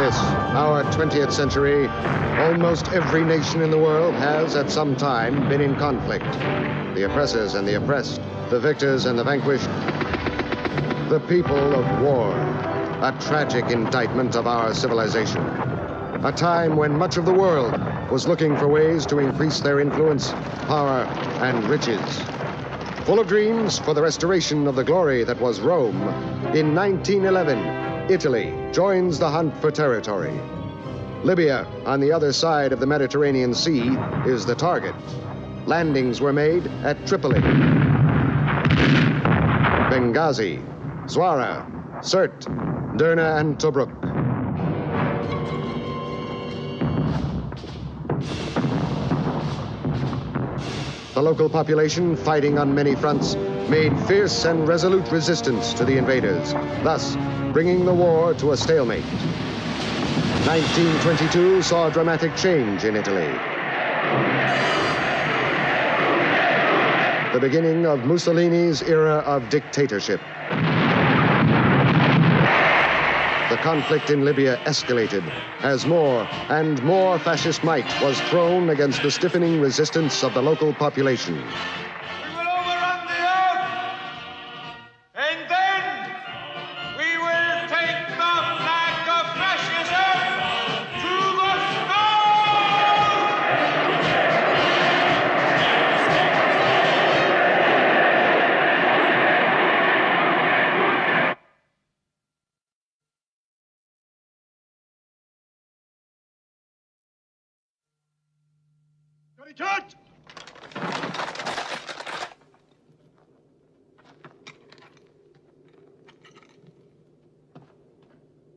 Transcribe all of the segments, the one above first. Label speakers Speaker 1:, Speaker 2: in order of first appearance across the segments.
Speaker 1: this, our 20th century, almost every nation in the world has, at some time, been in conflict. The oppressors and the oppressed, the victors and the vanquished, the people of war. A tragic indictment of our civilization. A time when much of the world was looking for ways to increase their influence, power, and riches. Full of dreams for the restoration of the glory that was Rome, in 1911, Italy joins the hunt for territory. Libya, on the other side of the Mediterranean Sea, is the target. Landings were made at Tripoli, Benghazi, Zwara, Sirte, Derna, and Tobruk. The local population, fighting on many fronts, made fierce and resolute resistance to the invaders, thus bringing the war to a stalemate. 1922 saw a dramatic change in Italy. The beginning of Mussolini's era of dictatorship. The conflict in Libya escalated as more and more fascist might was thrown against the stiffening resistance of the local population.
Speaker 2: We will overrun the earth, and then we will take the flag of fascism to the sky!
Speaker 3: Church!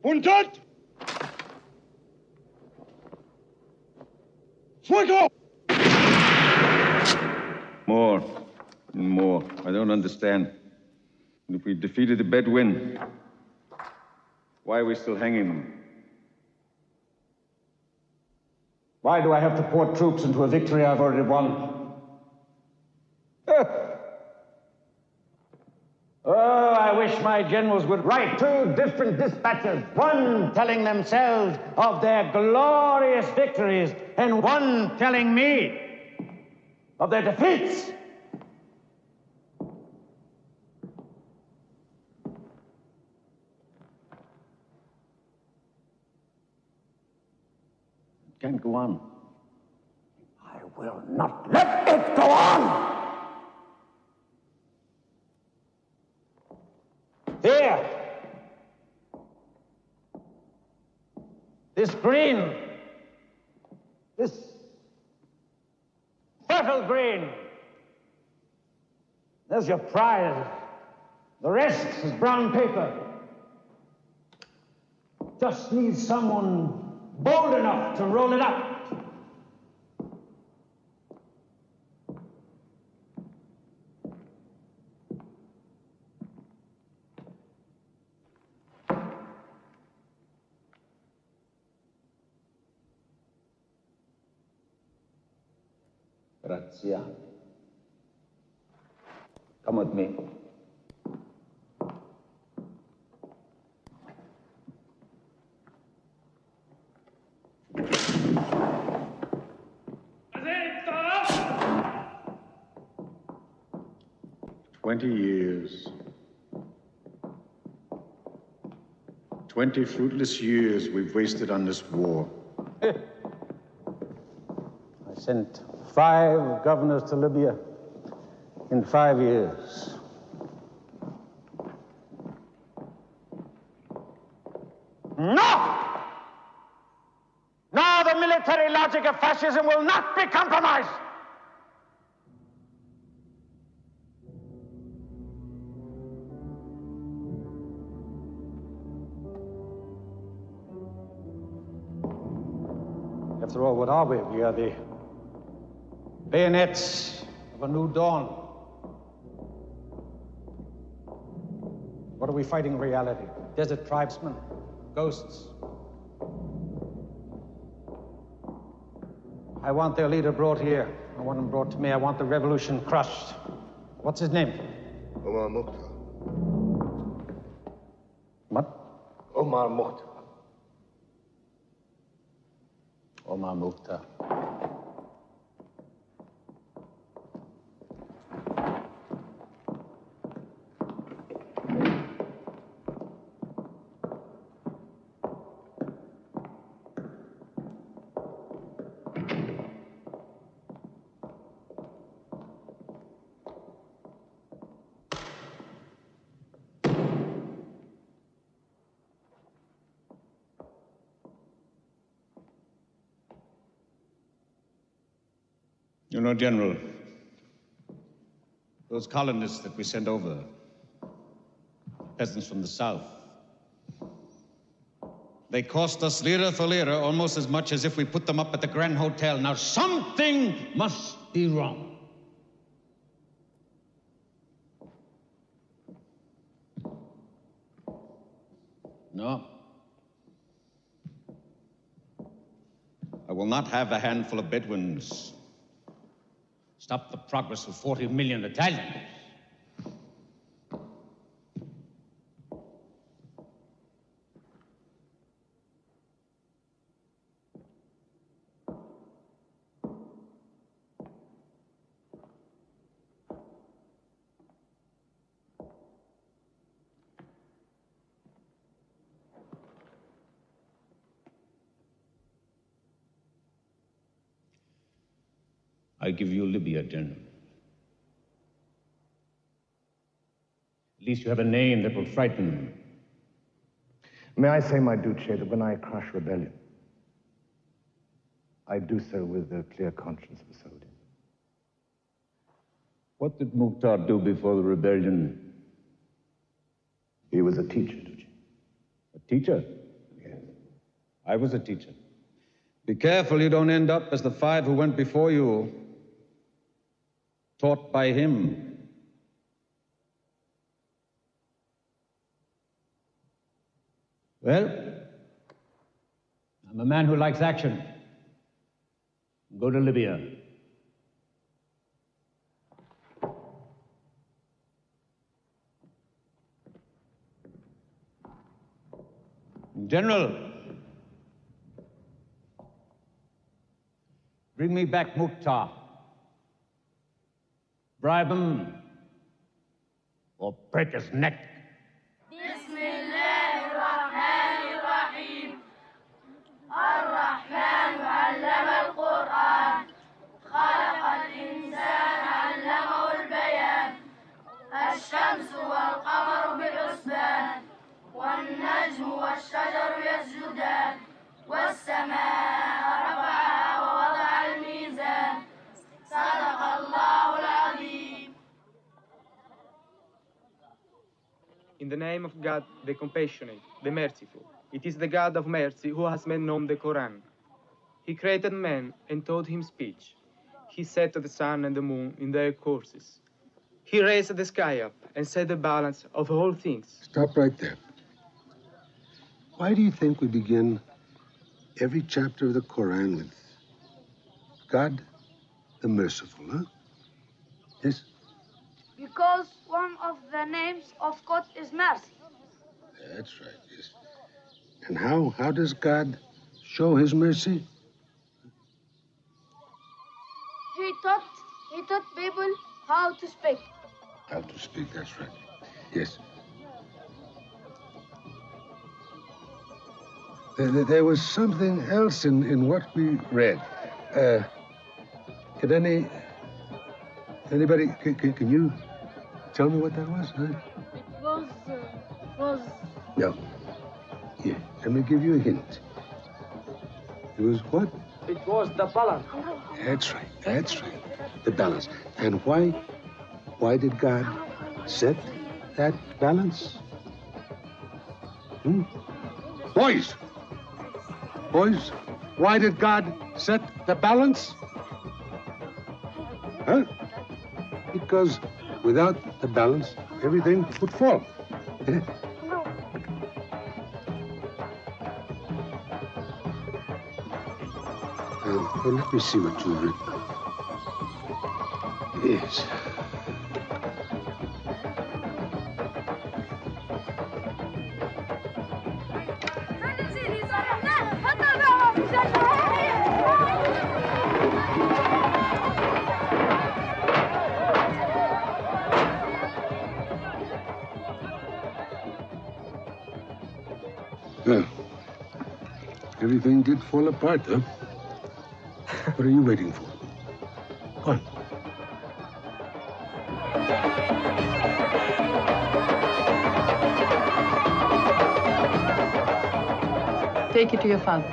Speaker 3: Untat! Fuego!
Speaker 4: More and more. I don't understand. If we defeated the Bedouin, why are we still hanging them?
Speaker 5: Why do I have to pour troops into a victory I've already won? Oh, I wish my generals would write 2 different dispatches, one telling themselves of their glorious victories, and one telling me of their defeats. It can't go on. I will not let it go on! Here! This green, this fertile green, there's your prize. The rest is brown paper. Just needs someone bold enough to roll it up. Grazie. Come with me.
Speaker 3: Presenta!
Speaker 6: 20 years. 20 fruitless years we've wasted on this war.
Speaker 5: I sent 5 governors to Libya in 5 years. No! No, the military logic of fascism will not be compromised! After all, what are we? We are the bayonets of a new dawn. What are we fighting in reality? Desert tribesmen? Ghosts? I want their leader brought here. I want him brought to me. I want the revolution crushed. What's his name?
Speaker 1: Omar Mukhtar.
Speaker 5: What?
Speaker 1: Omar Mukhtar.
Speaker 5: وما مختار.
Speaker 6: You know, General, those colonists that we sent over, peasants from the south, they cost us lira for lira almost as much as if we put them up at the Grand Hotel. Now, something must be wrong. No. I will not have a handful of Bedouins stop the progress of 40 million Italians. I give you Libya, General. At least you have a name that will frighten them.
Speaker 7: May I say, my Duce, that when I crush rebellion, I do so with the clear conscience of a soldier.
Speaker 6: What did Mukhtar do before the rebellion?
Speaker 7: He was a teacher, Duce.
Speaker 6: A teacher?
Speaker 7: Yes.
Speaker 6: I was a teacher. Be careful you don't end up as the 5 who went before you, taught by him.
Speaker 5: Well, I'm a man who likes action. Go to Libya.
Speaker 6: General, bring me back Mukhtar.
Speaker 5: Bribe him or break his neck.
Speaker 8: بسم الله الرحمن الرحيم. الرحمن علم القرآن، خلق الإنسان علمه البيان. الشمس والقمر بحسبان، والنجم والشجر يسجدان، والسماء رفعها ووضع الميزان. صدق الله العظيم.
Speaker 9: In the name of God, the compassionate, the merciful. It is the God of mercy who has made known the Quran. He created man and taught him speech. He set the sun and the moon in their courses. He raised the sky up and set the balance of all things.
Speaker 10: Stop right there. Why do you think we begin every chapter of the Quran with God the Merciful, huh? Yes?
Speaker 8: Because one of the names of God is mercy.
Speaker 10: That's right, yes. And how does God show his mercy?
Speaker 8: He taught people how to speak.
Speaker 10: How to speak, that's right. Yes. There was something else in what we read. Can anybody, can you tell me what that was, huh?
Speaker 8: Was.
Speaker 10: No. Here, let me give you a hint. It was what?
Speaker 9: It was the balance.
Speaker 10: That's right, that's right. The balance. And why did God set that balance? Boys! Boys, why did God set the balance? Huh? Because without the balance, everything would fall. Well, let me see what you've written. Yes. everything did fall apart, huh? What are you waiting for? Go on.
Speaker 11: Take it to your father.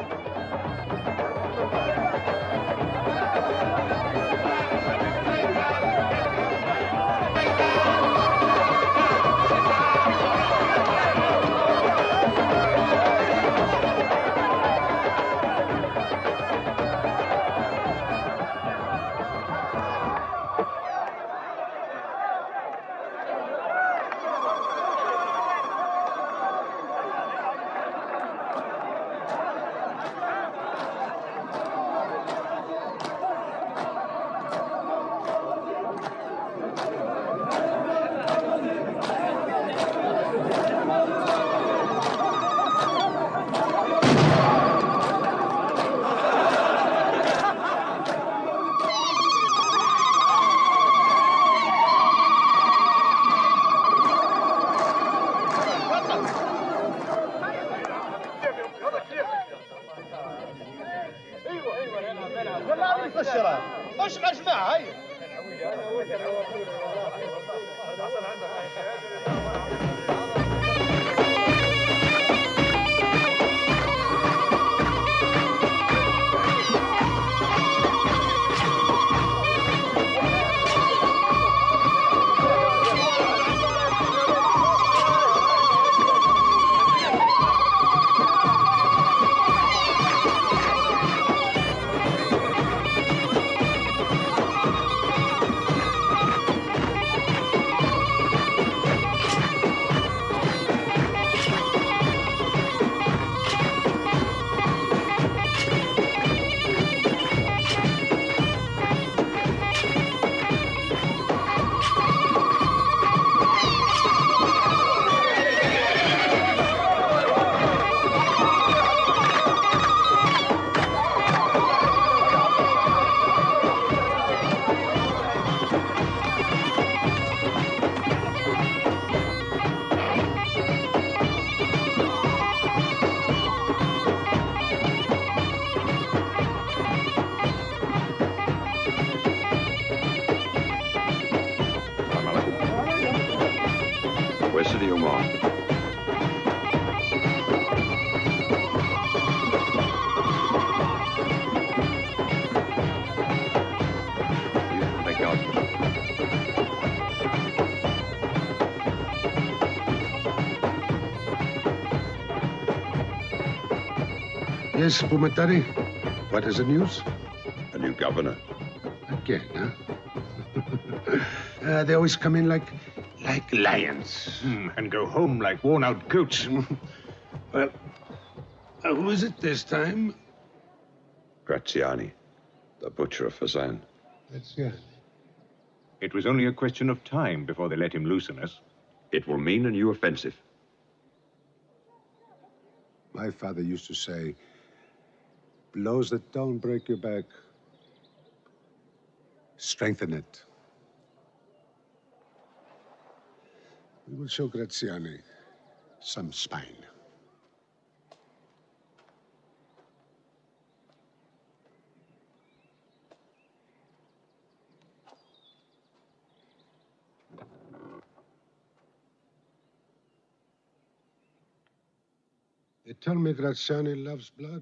Speaker 10: Yes, Pumatari. What is the news?
Speaker 12: A new governor.
Speaker 10: Again, huh? They always come in like lions.
Speaker 13: And go home like worn-out goats.
Speaker 10: Well, who is it this time?
Speaker 12: Graziani, the butcher of Fazan.
Speaker 10: Graziani.
Speaker 13: It was only a question of time before they let him loose on us.
Speaker 12: It will mean a new offensive.
Speaker 10: My father used to say, blows that don't break your back, strengthen it. We will show Graziani some spine. They tell me Graziani loves blood.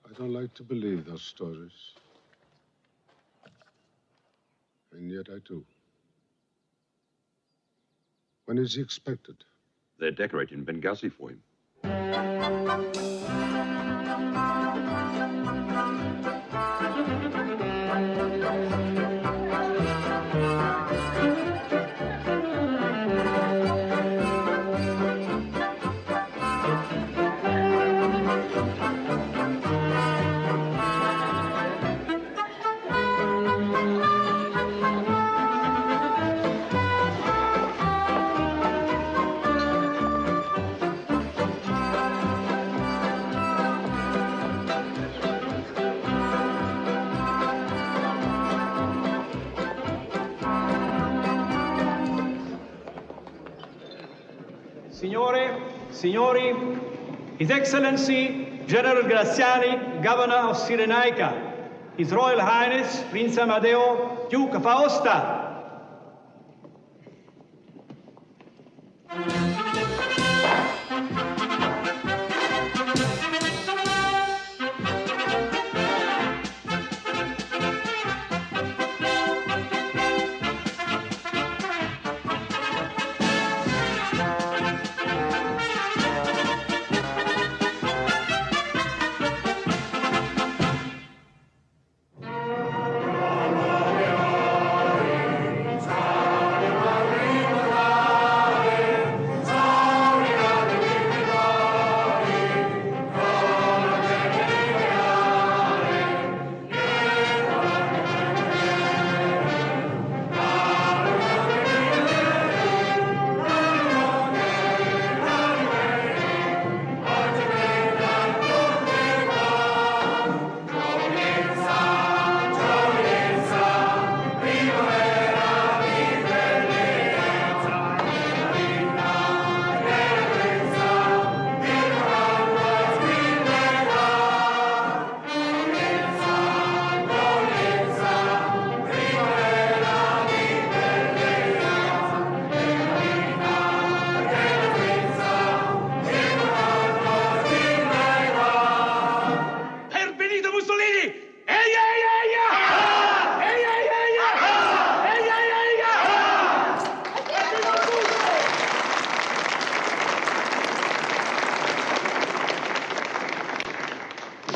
Speaker 10: I don't like to believe those stories. And yet I do. When is he expected?
Speaker 12: They're decorating Benghazi for him.
Speaker 14: Signore, Signori, His Excellency General Graziani, Governor of Cyrenaica, His Royal Highness Prince Amadeo, Duke of Aosta.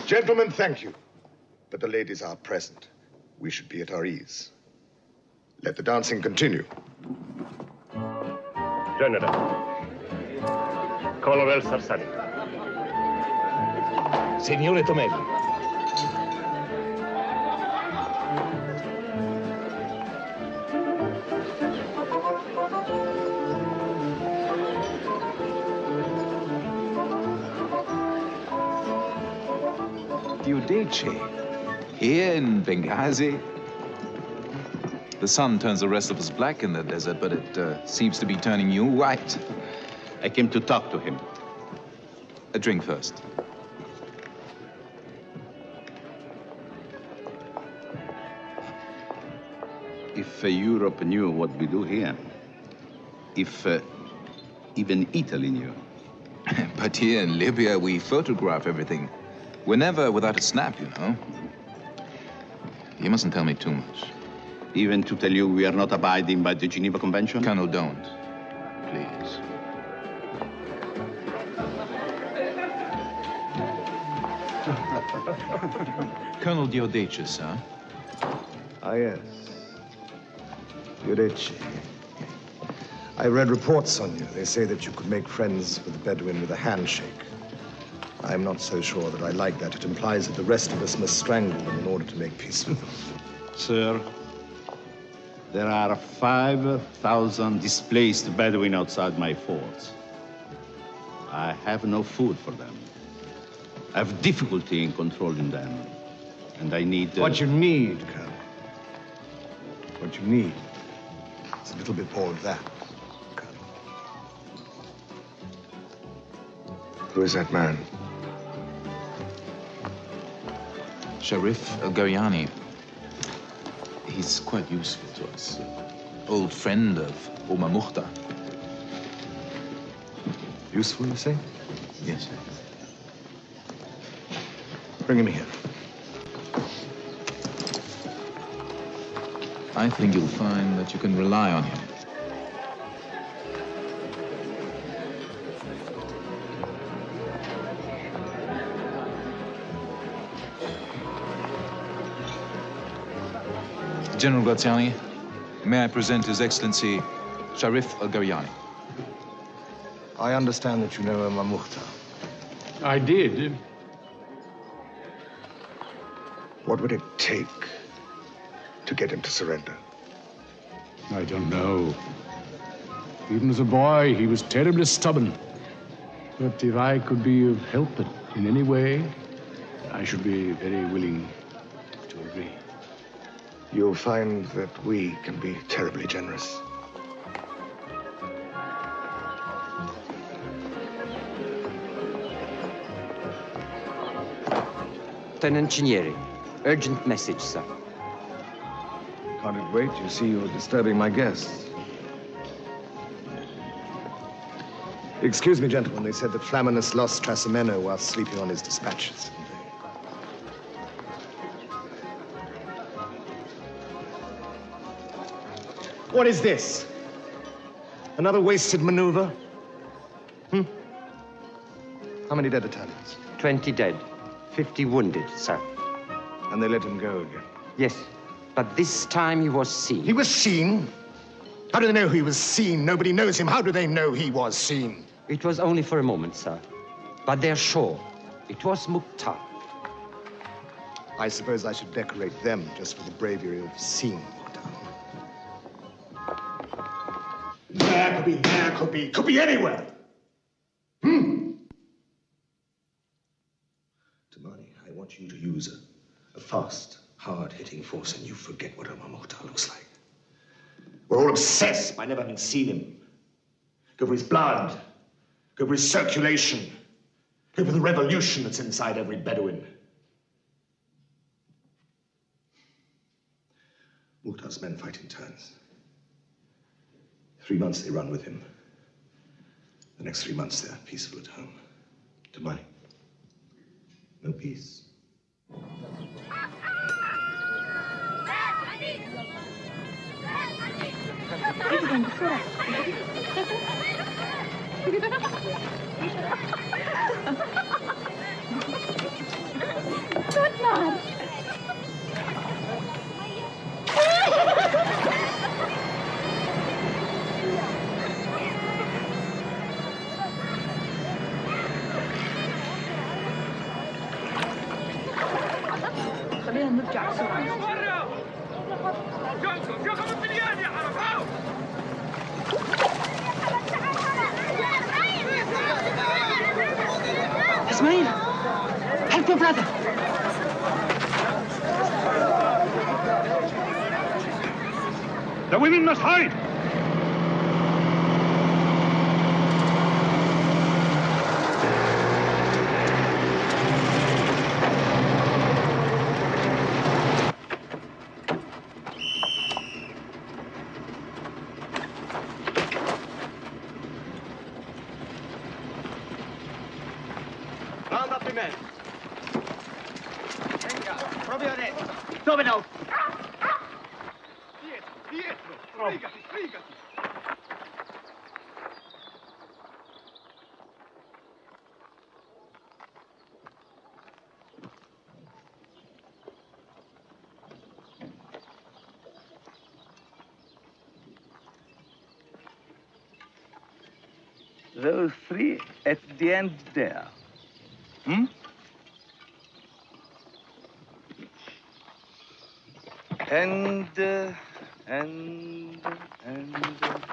Speaker 3: Gentlemen, thank you. But the ladies are present. We should be at our ease. Let the dancing continue.
Speaker 7: General. Colonel Sarsani. Signore Tomelli.
Speaker 15: Here in Benghazi? The sun turns the rest of us black in the desert, but it seems to be turning you white.
Speaker 6: I came to talk to him.
Speaker 15: A drink first.
Speaker 6: If Europe knew what we do here, if even Italy knew.
Speaker 15: But here in Libya, we photograph everything. We're never without a snap, you know. You mustn't tell me too much.
Speaker 6: Even to tell you we are not abiding by the Geneva Convention?
Speaker 15: Colonel, don't. Please. Colonel Diodechis, huh?
Speaker 3: Ah, yes. Diodeci. I read reports on you. They say that you could make friends with the Bedouin with a handshake. I'm not so sure that I like that. It implies that the rest of us must strangle them in order to make peace with them.
Speaker 6: Sir, there are 5,000 displaced Bedouin outside my forts. I have no food for them. I have difficulty in controlling them. And I need...
Speaker 3: What you need, Colonel, what you need is a little bit more of that, Colonel. Who is that man?
Speaker 15: Sharif Al-Garyani. He's quite useful to us. Old friend of Omar Mukhtar.
Speaker 3: Useful, you say?
Speaker 15: Yes, sir.
Speaker 3: Bring him here.
Speaker 15: I think you'll find that you can rely on him. General Graziani, may I present His Excellency Sharif Al-Garyani.
Speaker 3: I understand that you know Omar Mukhtar.
Speaker 16: I did.
Speaker 3: What would it take to get him to surrender?
Speaker 16: I don't know. Even as a boy, he was terribly stubborn. But if I could be of help in any way, I should be very willing to agree.
Speaker 3: You'll find that we can be terribly generous.
Speaker 17: Lieutenant Cinieri. Urgent message, sir.
Speaker 3: Can't it wait? You see, you're disturbing my guests. Excuse me, gentlemen. They said that Flaminius lost Trasimeno while sleeping on his dispatches. What is this? Another wasted maneuver? How many dead Italians?
Speaker 17: 20 dead, 50 wounded, sir.
Speaker 3: And they let him go again?
Speaker 17: Yes, but this time he was seen.
Speaker 3: He was seen? How do they know he was seen? Nobody knows him. How do they know he was seen?
Speaker 17: It was only for a moment, sir. But they're sure it was Mukhtar.
Speaker 3: I suppose I should decorate them just for the bravery of seeing Mukhtar. There could be anywhere. Tamani, I want you to use a fast, hard-hitting force, and you forget what Omar Mukhtar looks like. We're all obsessed by never having seen him. Go for his blood. Go for his circulation. Go for the revolution that's inside every Bedouin. Mukhtar's men fight in turns. 3 months they run with him. The next 3 months they're peaceful at home. To money. No peace.
Speaker 11: خلينا نرجع بسرعة.
Speaker 18: Ismail, help your brother.
Speaker 13: The women must hide.
Speaker 2: Round up the men. Dove no? Dietro, sbrigati, sbrigati.
Speaker 19: Those three at the end there. And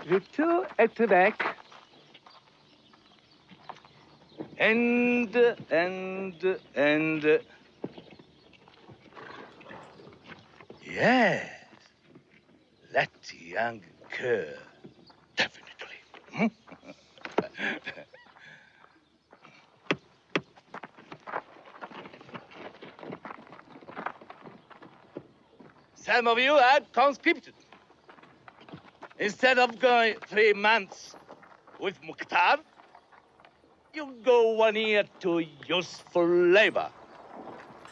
Speaker 19: you two at the back. And yes, that young girl, definitely. Some of you are conscripted. Instead of going 3 months with Mukhtar, you go 1 year to useful labor,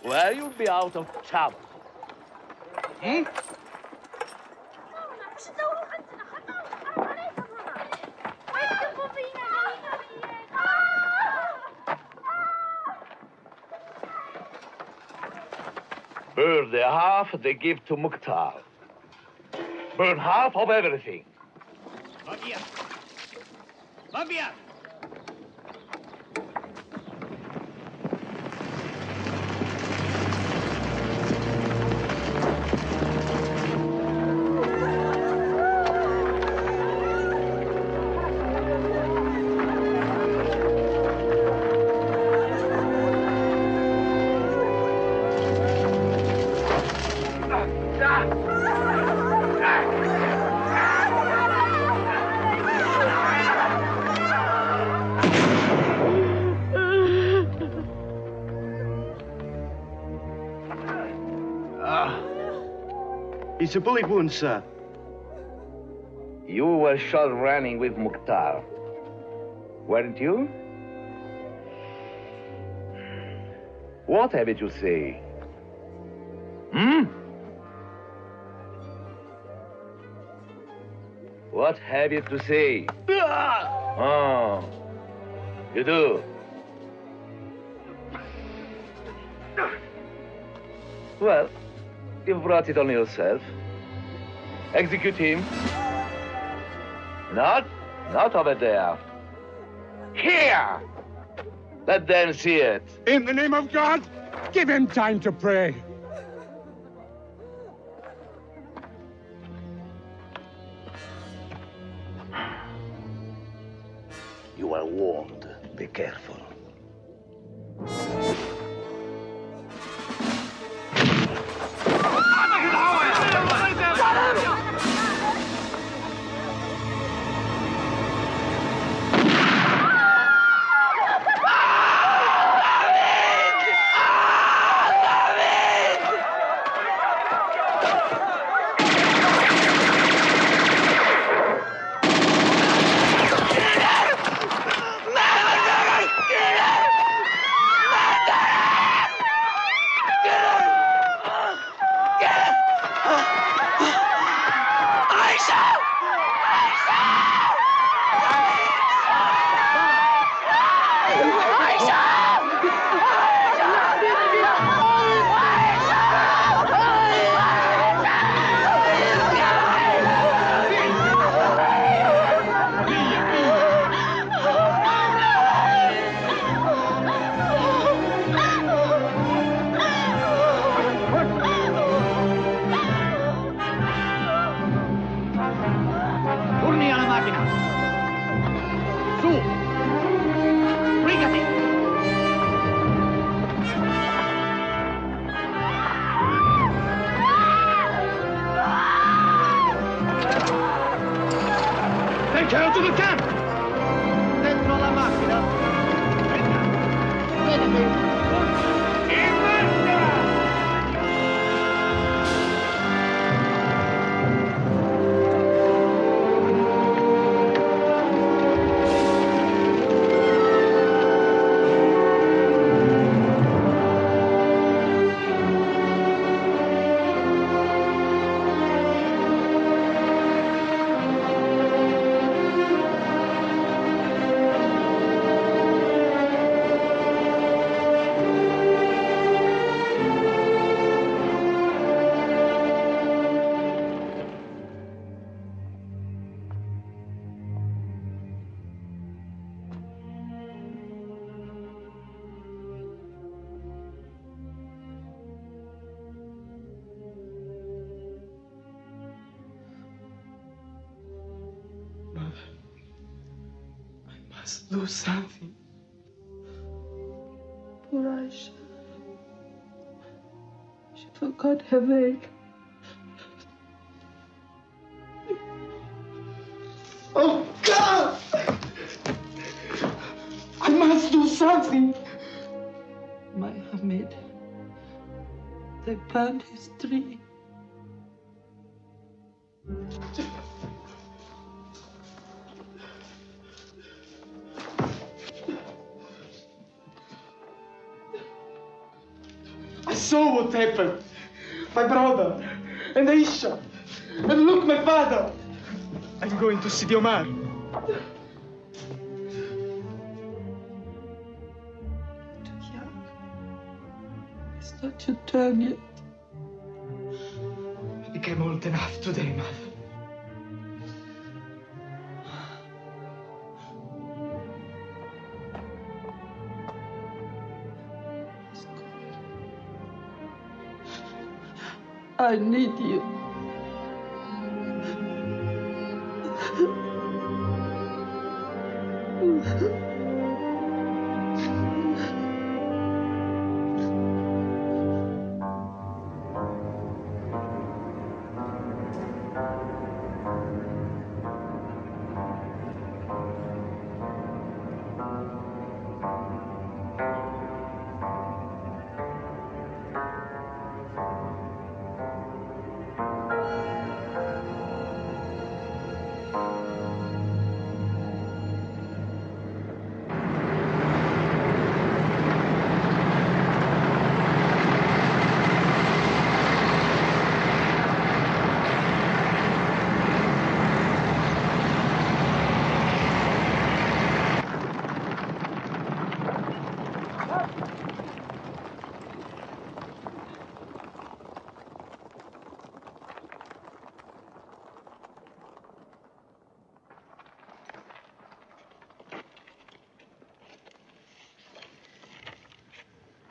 Speaker 19: where you'll be out of trouble. Burn the half they give to Mukhtar. Burn half of everything.
Speaker 2: Mafia! It's a bullet wound, sir.
Speaker 19: You were shot running with Mukhtar, weren't you? What have you to say? Hmm? What have you to say? Oh, you do? Well, you've brought it on yourself. Execute him. Not over there. Here! Let them see it.
Speaker 20: In the name of God, give him time to pray.
Speaker 19: You are warned. Be careful.
Speaker 21: must do something. Poor Aisha. She forgot her veil. Oh, God! I must do something. My Hamid. They burned his tree. I saw what happened. My brother and Aisha. And look, my father. I'm going to see Omar. Too young. It's not your turn yet. I became old enough today, Mother. I need you.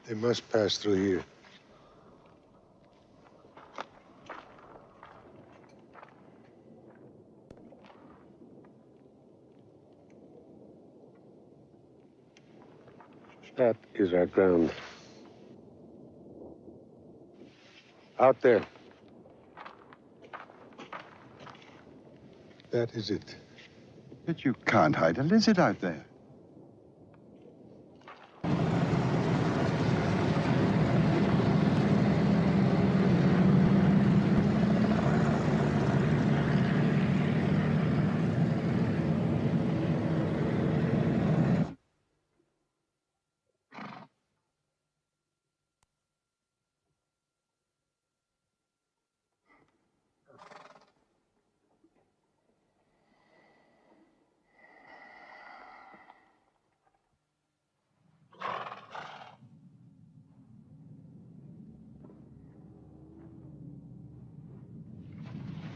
Speaker 10: They must pass through here. That is our ground. Out there. That is it.
Speaker 4: But you can't hide a lizard out there.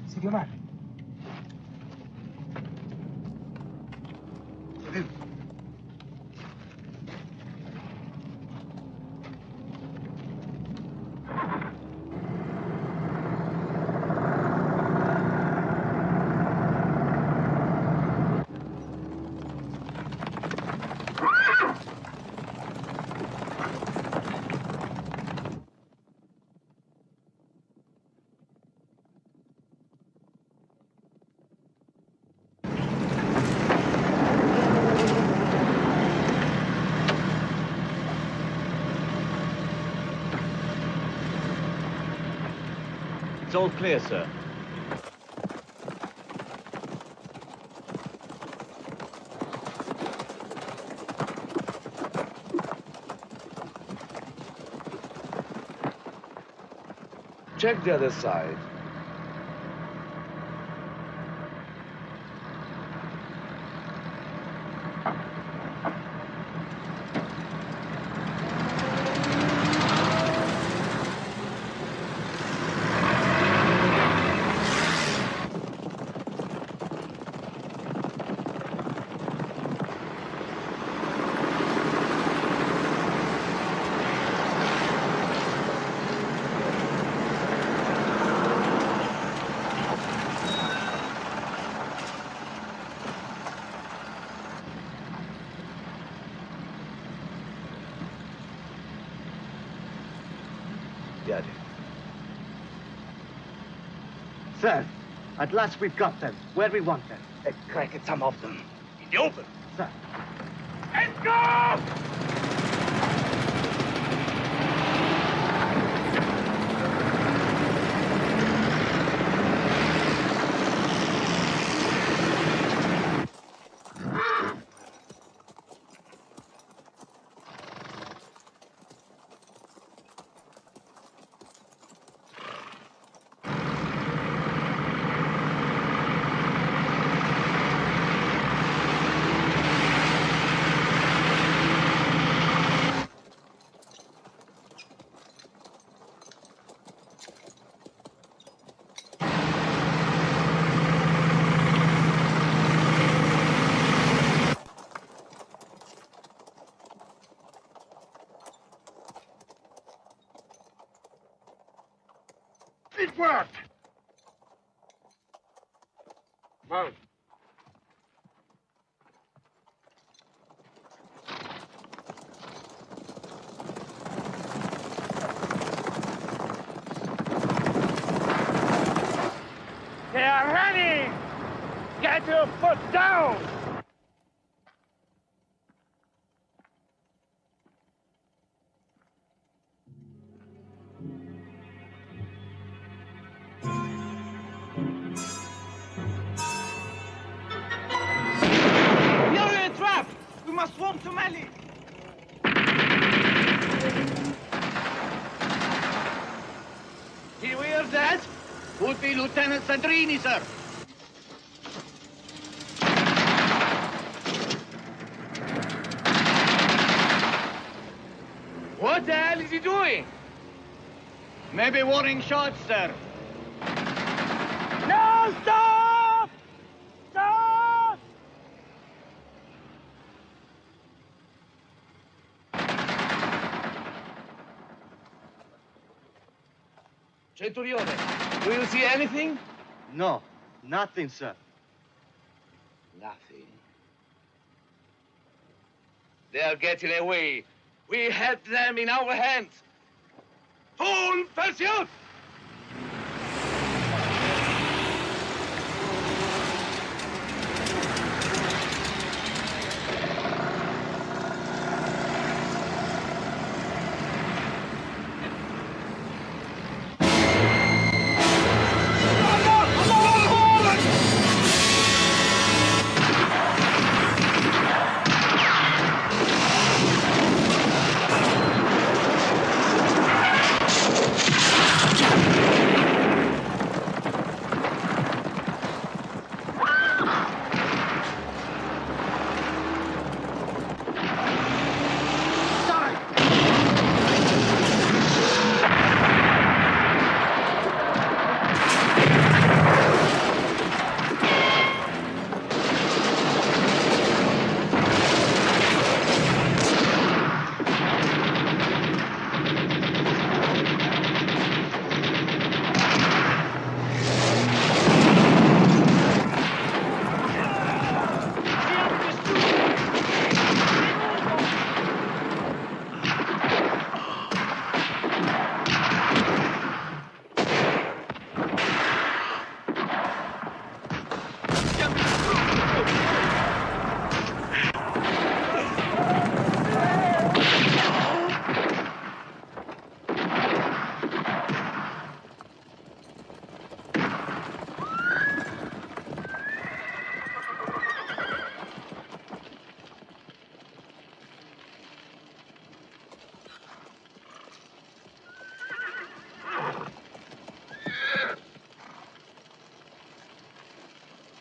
Speaker 21: Sidio Mare.
Speaker 22: It's all clear, sir.
Speaker 23: Check the other side.
Speaker 21: Sir, at last we've got them where we want them.
Speaker 19: Let's crack at some of them in the open.
Speaker 21: Sir.
Speaker 19: Let's go!
Speaker 20: It worked! Mount.
Speaker 19: They are running! Get your foot down!
Speaker 21: We are in a trap! We must swarm to Mali!
Speaker 19: Did you hear that? Would be Lieutenant Sandrini, sir. What the hell is he doing? Maybe warning shots, sir. No, stop! Stop!
Speaker 2: Centurione, do you see anything?
Speaker 1: No, nothing, sir.
Speaker 2: Nothing. They are getting away. We had them in our hands. Full pursuit!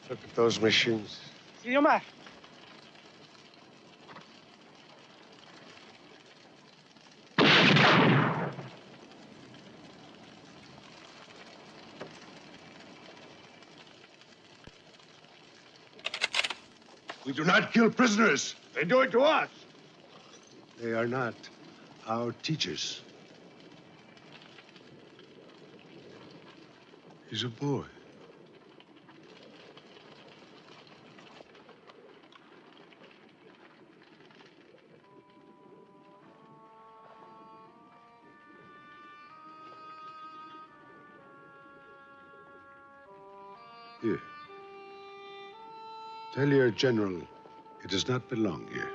Speaker 10: Look at those machines.
Speaker 21: Signor Mar.
Speaker 10: We do not kill prisoners.
Speaker 2: They do it to us.
Speaker 10: They are not our teachers. He's a boy. Here. Tell your general it does not belong here.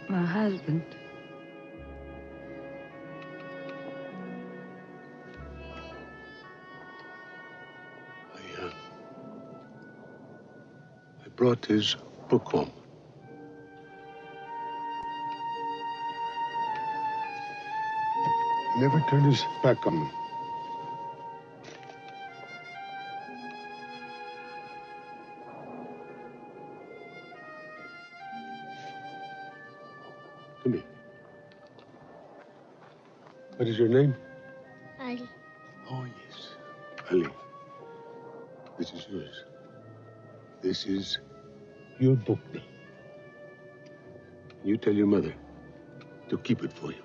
Speaker 11: My husband.
Speaker 10: I brought his book home. He never turned his back on me. Come here. What is your name?
Speaker 5: Ali.
Speaker 10: Oh, yes. Ali. This is yours. This is your book now. You tell your mother to keep it for you.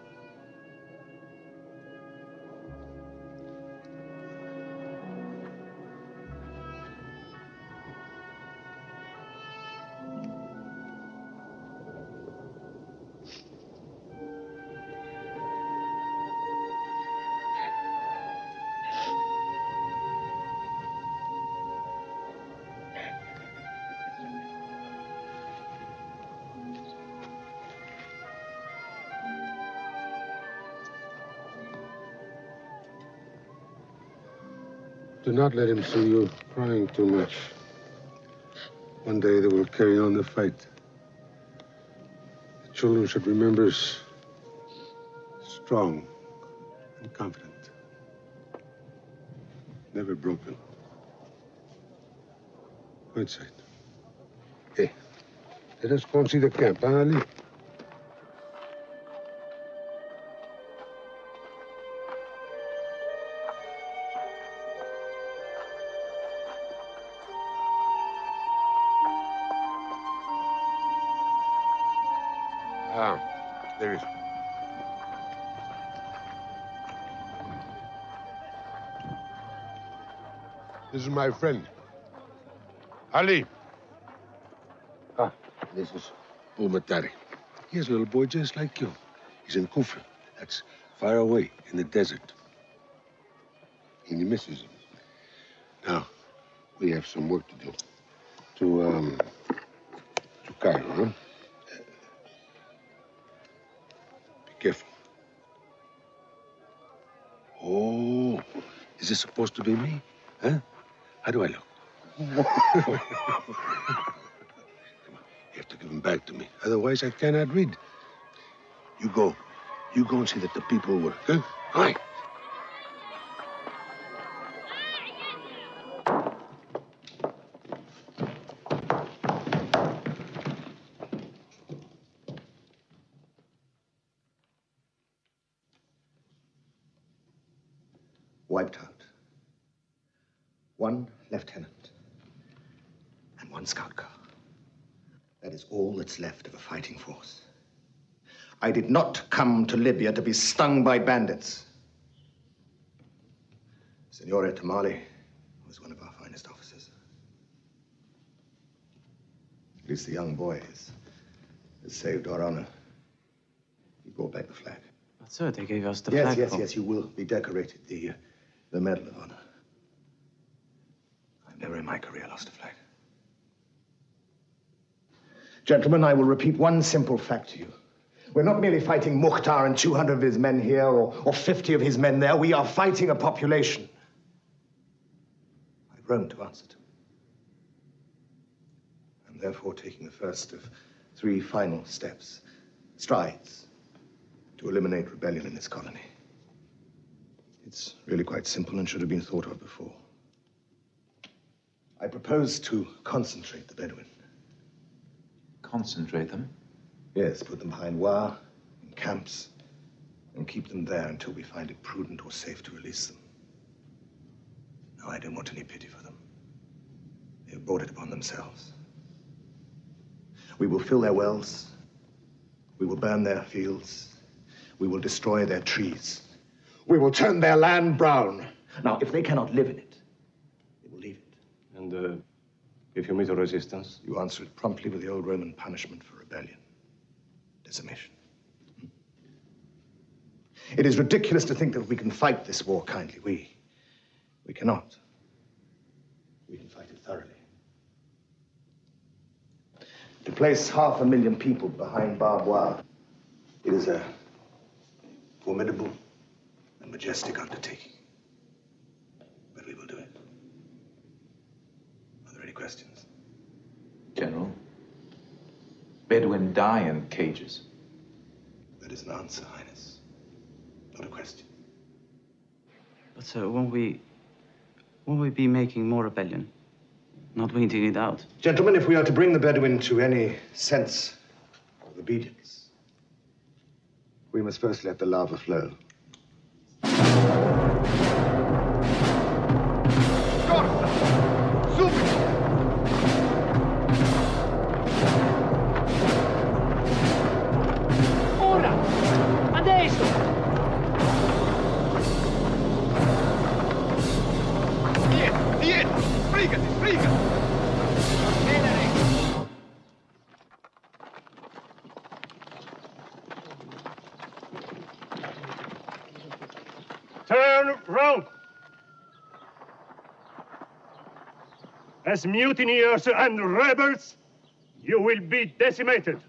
Speaker 10: Do not let him see you crying too much. One day they will carry on the fight. The children should remember us strong and confident. Never broken. Go inside. Hey, let us go and see the camp, huh, Ali? There is. This is my friend, Ali. This is Ulmatari. He is a little boy just like you. He's in Kufa. That's far away in the desert. And he misses him. Now, we have some work to do. To Cairo, huh? Careful. Oh, is this supposed to be me? Huh? How do I look? Come on. You have to give him back to me. Otherwise, I cannot read. You go. You go and see that the people work, huh? All right.
Speaker 3: Wiped out. One lieutenant and one scout car. That is all that's left of a fighting force. I did not come to Libya to be stung by bandits. Signore Tamale was one of our finest officers. At least the young boy has saved our honor. He brought back the flag.
Speaker 8: But sir, they gave us the flag.
Speaker 3: Yes, you will be decorated. The Medal of Honor. I've never in my career lost a flag. Gentlemen, I will repeat one simple fact to you. We're not merely fighting Mukhtar and 200 of his men here or 50 of his men there. We are fighting a population. I've Rome to answer to. I'm therefore taking the first of 3 final steps, strides, to eliminate rebellion in this colony. It's really quite simple and should have been thought of before. I propose to concentrate the Bedouin.
Speaker 15: Concentrate them?
Speaker 3: Yes, put them behind wire, in camps, and keep them there until we find it prudent or safe to release them. No, I don't want any pity for them. They have brought it upon themselves. We will fill their wells. We will burn their fields. We will destroy their trees. We will turn their land brown. Now, if they cannot live in it, they will leave it.
Speaker 13: And if you meet a resistance?
Speaker 3: You answer it promptly with the old Roman punishment for rebellion. Decimation. It is ridiculous to think that we can fight this war kindly. We cannot. We can fight it thoroughly. To place 500,000 people behind barbed wire It is a formidable and majestic undertaking. But we will do it. Are there any questions?
Speaker 15: General, Bedouin die in cages.
Speaker 3: That is an answer, Highness. Not a question.
Speaker 8: But sir, won't we be making more rebellion? Not weeding it out.
Speaker 3: Gentlemen, if we are to bring the Bedouin to any sense of obedience, we must first let the lava flow.
Speaker 21: Ora! Adesso!
Speaker 2: Dietro! Sbrigati!
Speaker 20: Turn round! As mutineers and rebels, you will be decimated.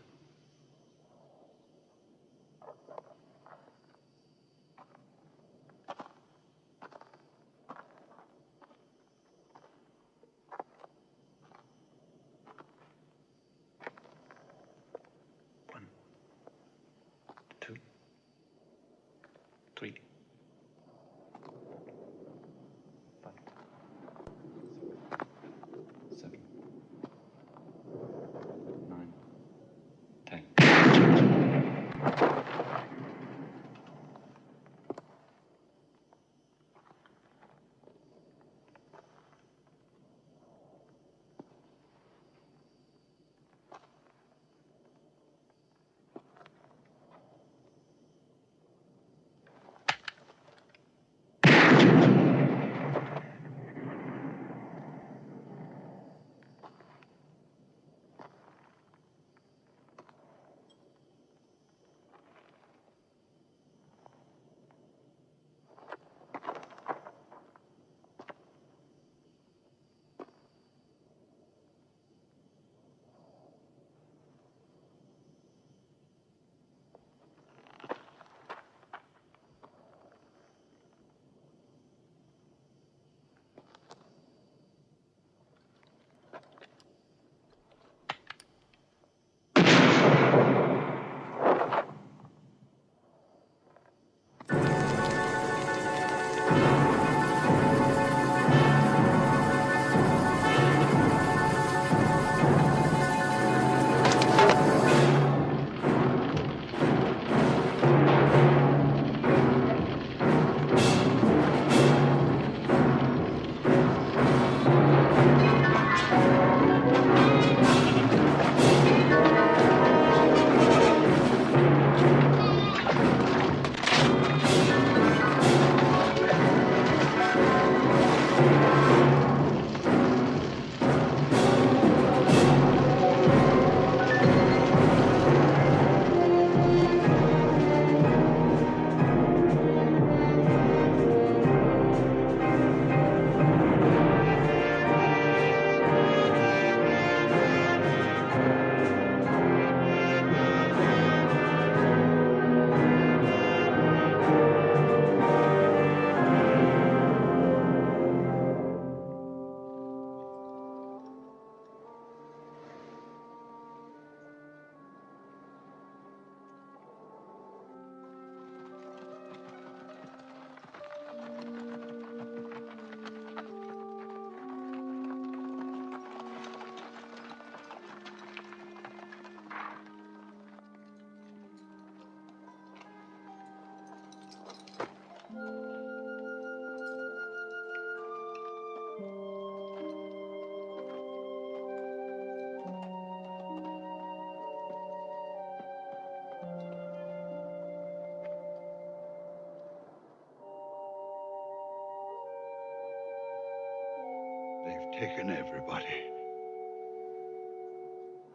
Speaker 10: They've taken everybody.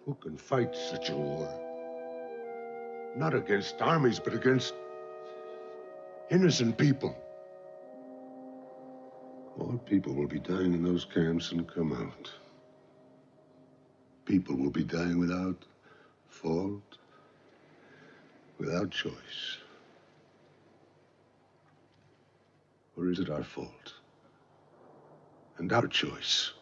Speaker 10: Who can fight such a war? Not against armies, but against innocent people. More people will be dying in those camps than come out. People will be dying without fault, without choice? Or is it our fault and our choice?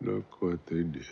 Speaker 10: Look what they did.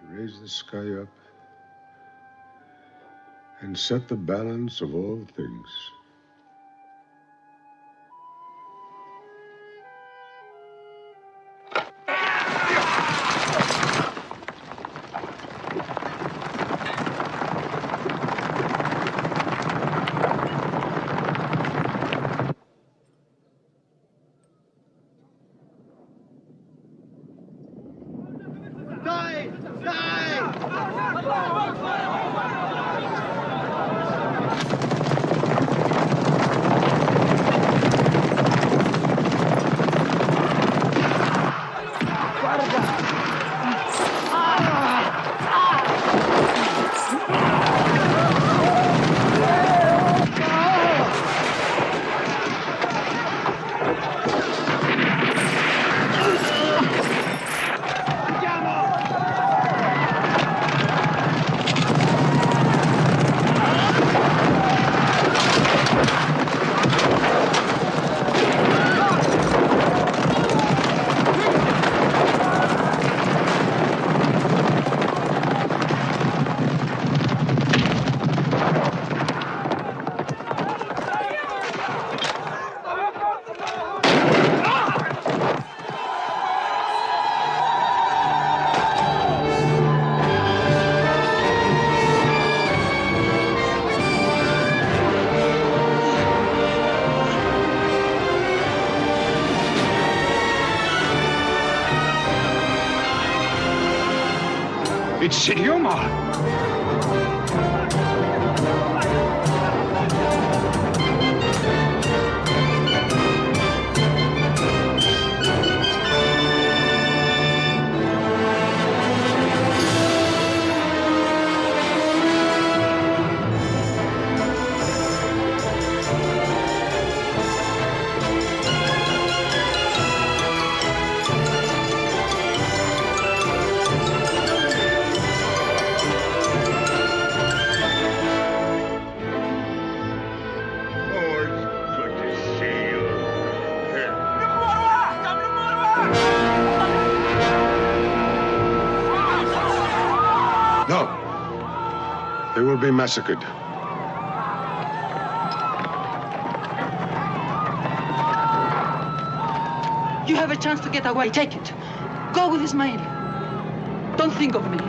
Speaker 10: Raise the sky up and set the balance of all things.
Speaker 4: It's Idioma! They will be massacred.
Speaker 11: You have a chance to get away. Take it. Go with Ismail. Don't think of me.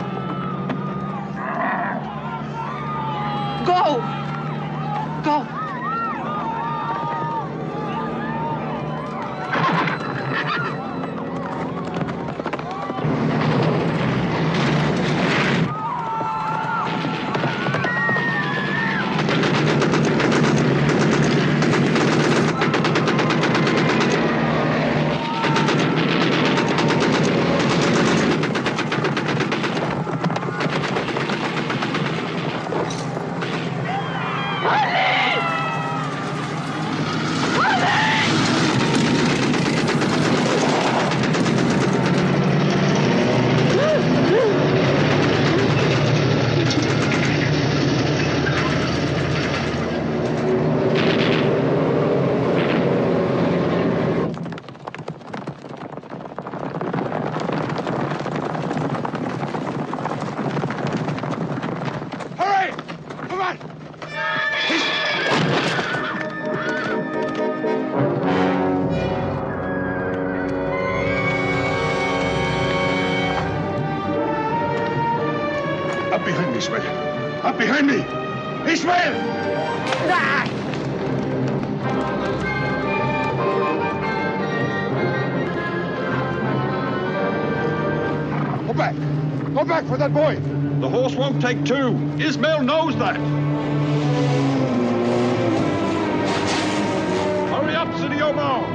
Speaker 11: Go! Go!
Speaker 18: Ali!
Speaker 4: Ishmael! Up behind me! Ishmael! Go back! Go back for that boy!
Speaker 5: The horse won't take two. Ismail knows that. Hurry up, Sidi Omar!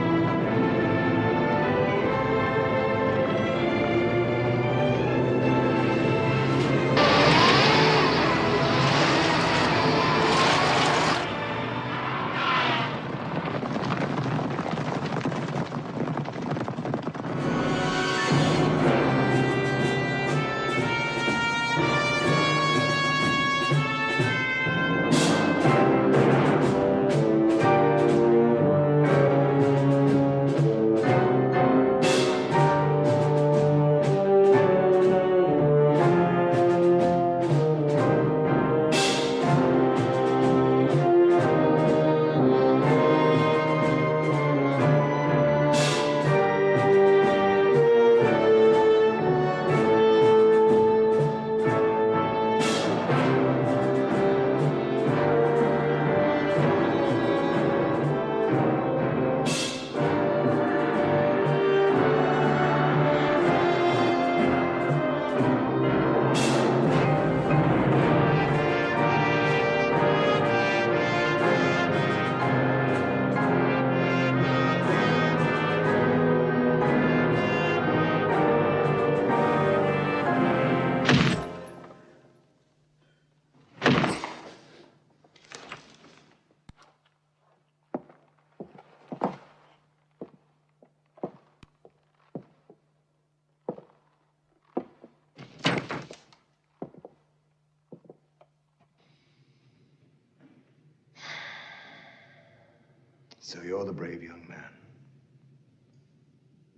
Speaker 3: So you're the brave young man.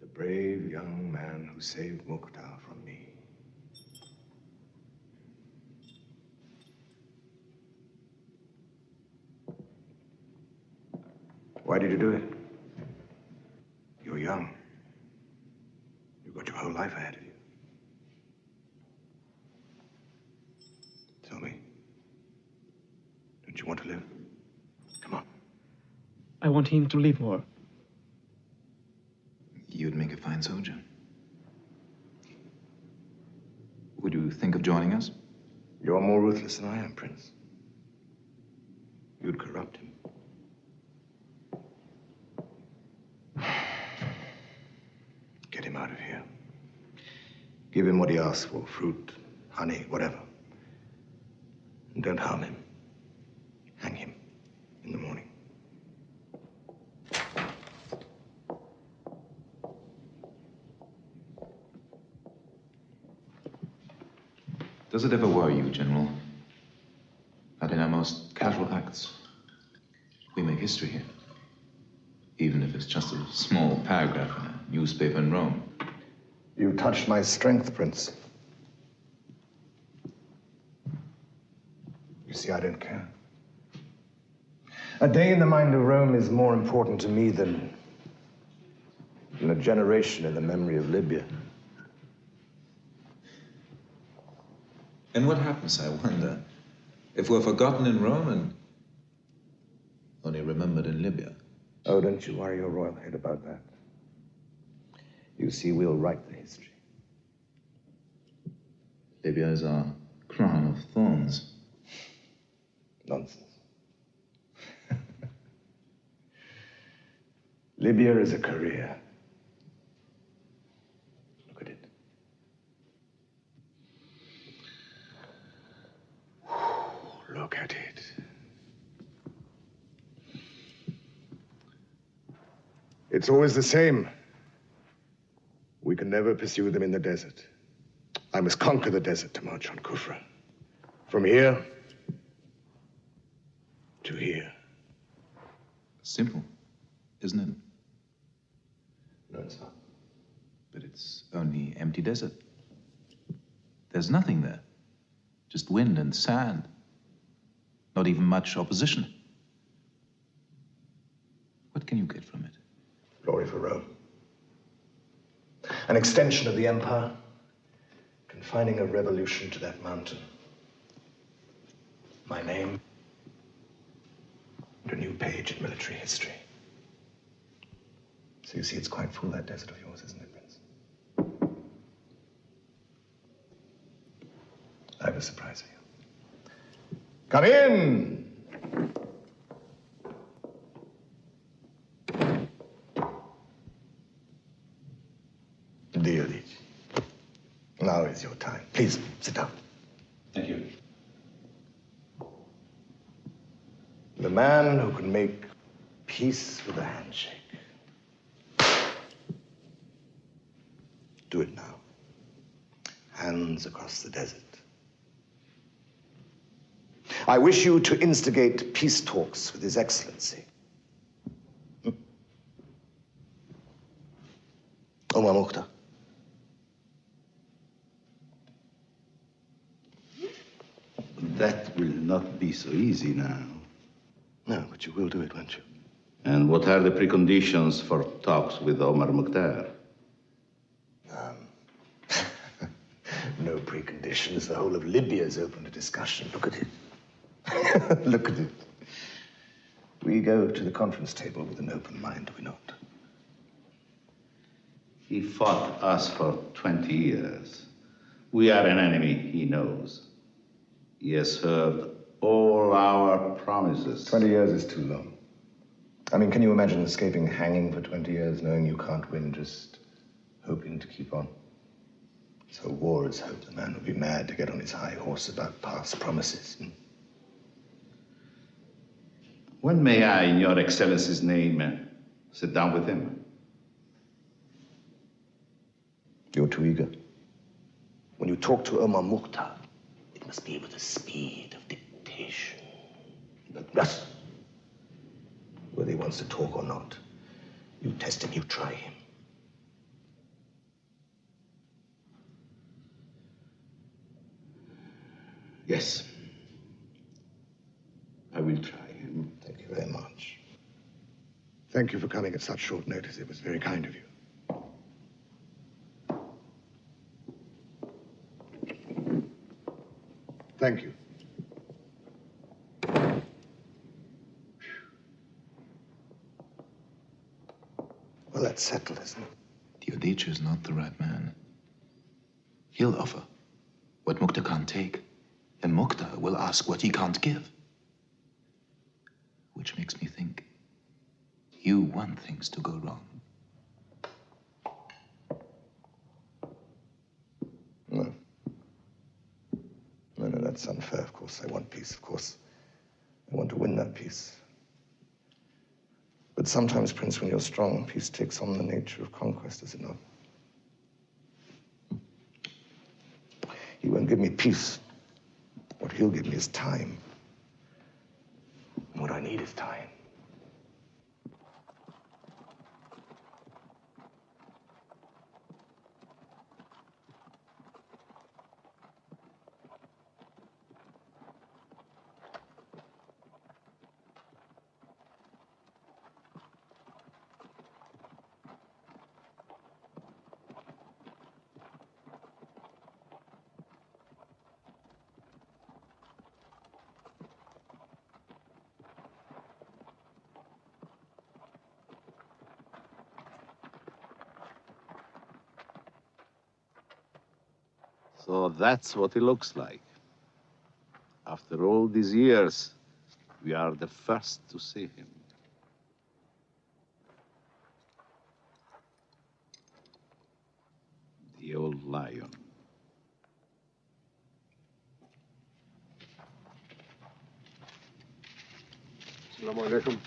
Speaker 3: The brave young man who saved Mukhtar from me. Why did you do it? You're young. You've got your whole life ahead of you. Tell me. Don't you want to live? Come on.
Speaker 21: I want him to live more.
Speaker 15: You'd make a fine soldier. Would you think of joining us?
Speaker 3: You're more ruthless than I am, Prince. You'd corrupt him. Get him out of here. Give him what he asks for, fruit, honey, whatever. And don't harm him. Hang him in the morning.
Speaker 15: Does it ever worry you, General, that in our most casual acts, we make history here? Even if it's just a small paragraph in a newspaper in Rome.
Speaker 3: You touched my strength, Prince. You see, I don't care. A day in the mind of Rome is more important to me than a generation in the memory of Libya.
Speaker 15: And what happens, I wonder, if we're forgotten in Rome and only remembered in Libya?
Speaker 3: Oh, don't you worry your royal head about that. You see, we'll write the history.
Speaker 15: Libya is our crown of thorns.
Speaker 3: Nonsense. Libya is a career. Look at it. Look at it. It's always the same. We can never pursue them in the desert. I must conquer the desert to march on Kufra. From here to here.
Speaker 15: Simple, isn't it?
Speaker 3: No, it's not.
Speaker 15: But it's only empty desert. There's nothing there. Just wind and sand. Not even much opposition. What can you get from it?
Speaker 3: Glory for Rome. An extension of the empire, confining a revolution to that mountain. my name, and a new page in military history. So you see, it's quite full, that desert of yours, isn't it, Prince? I have a surprise for you. Come in! Dear Liege, now is your time. Please, sit down.
Speaker 6: Thank you.
Speaker 3: The man who can make peace with a handshake. Do it now. Hands across the desert. I wish you to instigate peace talks with His Excellency. Omar.
Speaker 6: That will not be so easy now.
Speaker 3: No, but you will do it, won't you?
Speaker 6: And what are the preconditions for talks with Omar Mukhtar?
Speaker 3: No preconditions. The whole of Libya is open to discussion. Look at it. Look at it. We go to the conference table with an open mind, do we not?
Speaker 6: He fought us for 20 years. We are an enemy, he knows. He has heard all our promises.
Speaker 3: 20 years is too long. I mean, can you imagine escaping hanging for 20 years, knowing you can't win, just hoping to keep on? So war is hope. The man would be mad to get on his high horse about past promises.
Speaker 6: When may I, in your Excellency's name, sit down with him?
Speaker 3: You're too eager. When you talk to Omar Mukhtar, it must be with the speed of dictation. But yes, whether he wants to talk or not, you test him, you try him.
Speaker 6: Yes. I will try him.
Speaker 3: Thank you very much. Thank you for coming at such short notice. It was very kind of you. Thank you. Well, that's settled, isn't it?
Speaker 15: Teodich is not the right man. He'll offer what Mukhtar can't take, and Mukhtar will ask what he can't give. Which makes me think you want things to go wrong.
Speaker 3: No. No, that's unfair, of course. I want peace, of course. I want to win that peace. But sometimes, Prince, when you're strong, peace takes on the nature of conquest, does it not? He won't give me peace. What he'll give me is time. And what I need is time.
Speaker 6: So that's what he looks like. After all these years, we are the first to see him. The old lion.
Speaker 10: Assalamu alaikum.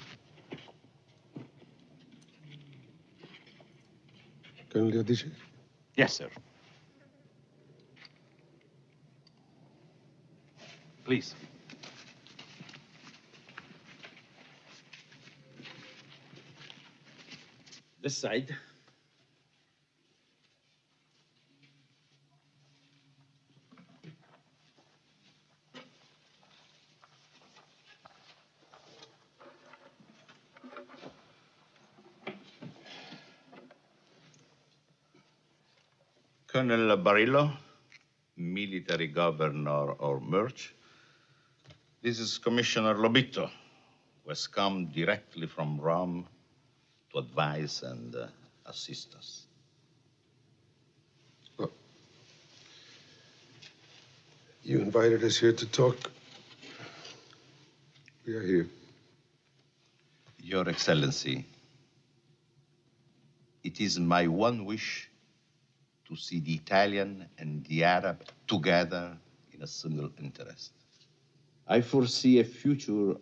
Speaker 10: Colonel Teodich?
Speaker 22: Yes, sir. Please. This side.
Speaker 6: Colonel Barillo, military governor or Merch, This is Commissioner Lobito, who has come directly from Rome to advise and assist us.
Speaker 10: Well, you invited us here to talk. We are here.
Speaker 6: Your Excellency, it is my one wish to see the Italian and the Arab together in a single interest. I foresee a future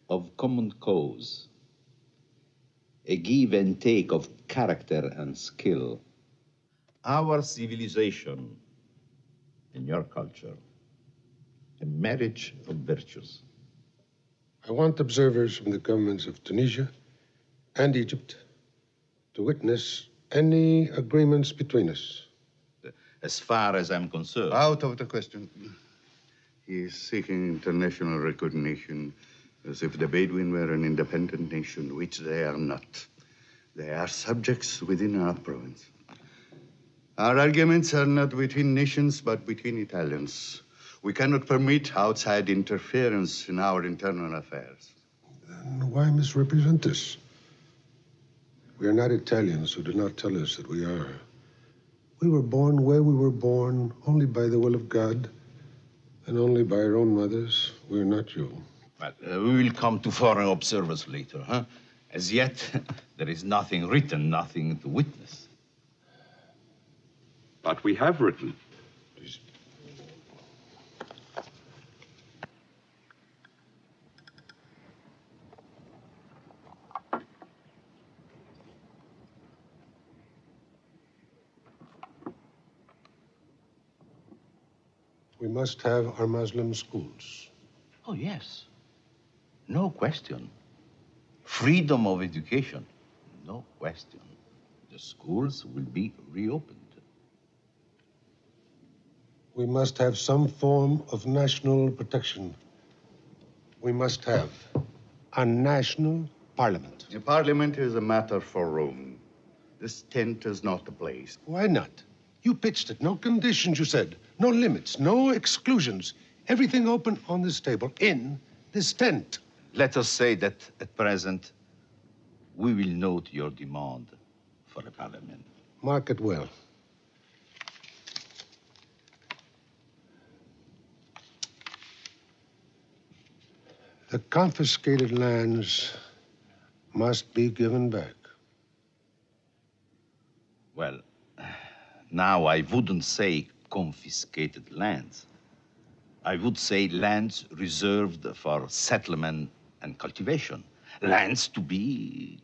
Speaker 6: of common cause, a give and take of character and skill. Our civilization and your culture, a marriage of virtues.
Speaker 10: I want observers from the governments of Tunisia and Egypt to witness any agreements between us.
Speaker 6: As far as I'm concerned.
Speaker 9: Out of the question. He is seeking international recognition as if the Bedouin were an independent nation, which they are not. They are subjects within our province. Our arguments are not between nations, but between Italians. We cannot permit outside interference in our internal affairs.
Speaker 10: Then why misrepresent us? We are not Italians, so do not tell us that we are. We were born where we were born, only by the will of God, and only by our own mothers. We're not you.
Speaker 6: Well, we will come to foreign observers later, huh? As yet, there is nothing written, nothing to witness.
Speaker 13: But we have written.
Speaker 10: We must have our Muslim schools.
Speaker 6: Oh, yes. No question. Freedom of education, no question. The schools will be reopened.
Speaker 10: We must have some form of national protection. We must have a national parliament.
Speaker 9: The parliament is a matter for Rome. This tent is not the place.
Speaker 10: Why not? You pitched it. No conditions, you said. No limits, no exclusions. Everything open on this table, in this tent.
Speaker 6: Let us say that at present, we will note your demand for a parliament.
Speaker 10: Mark it well. The confiscated lands must be given back.
Speaker 6: Well, now I wouldn't say confiscated lands. I would say lands reserved for settlement and cultivation. Lands to be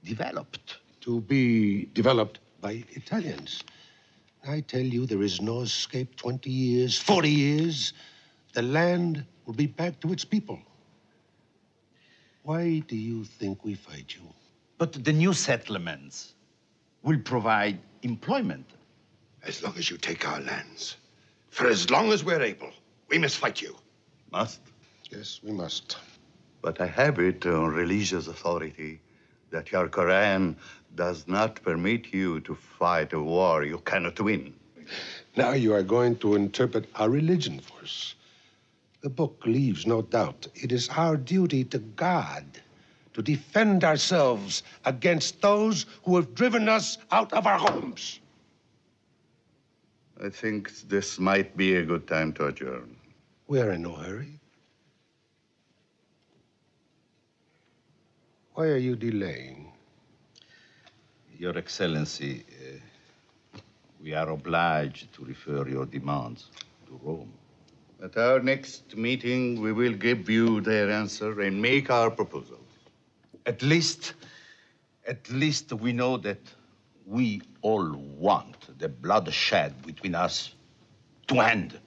Speaker 6: developed.
Speaker 10: To be developed by Italians. I tell you, there is no escape. 20 years, 40 years, the land will be back to its people. Why do you think we fight you?
Speaker 6: But the new settlements will provide employment.
Speaker 4: As long as you take our lands, for as long as we're able, we must fight you.
Speaker 9: Must?
Speaker 10: Yes, we must.
Speaker 9: But I have it on religious authority that your Quran does not permit you to fight a war you cannot win.
Speaker 10: Now you are going to interpret our religion for us. The book leaves no doubt. It is our duty to God to defend ourselves against those who have driven us out of our homes.
Speaker 9: I think this might be a good time to adjourn.
Speaker 10: We are in no hurry. Why are you delaying?
Speaker 6: Your Excellency, we are obliged to refer your demands to Rome.
Speaker 9: At our next meeting, we will give you their answer and make our proposal.
Speaker 6: At least we know that we all want the bloodshed between us to end.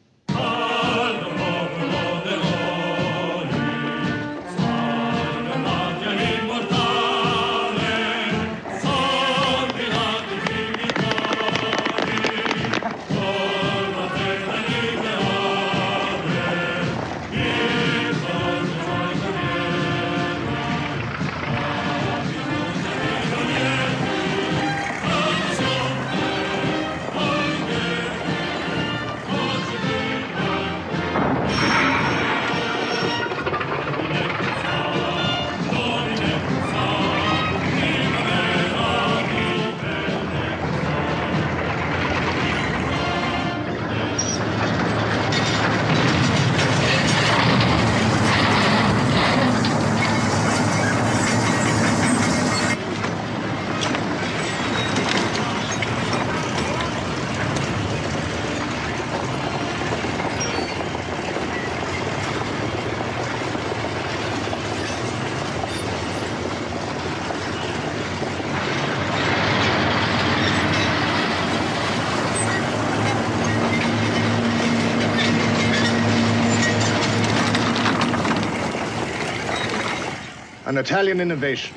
Speaker 3: An Italian innovation.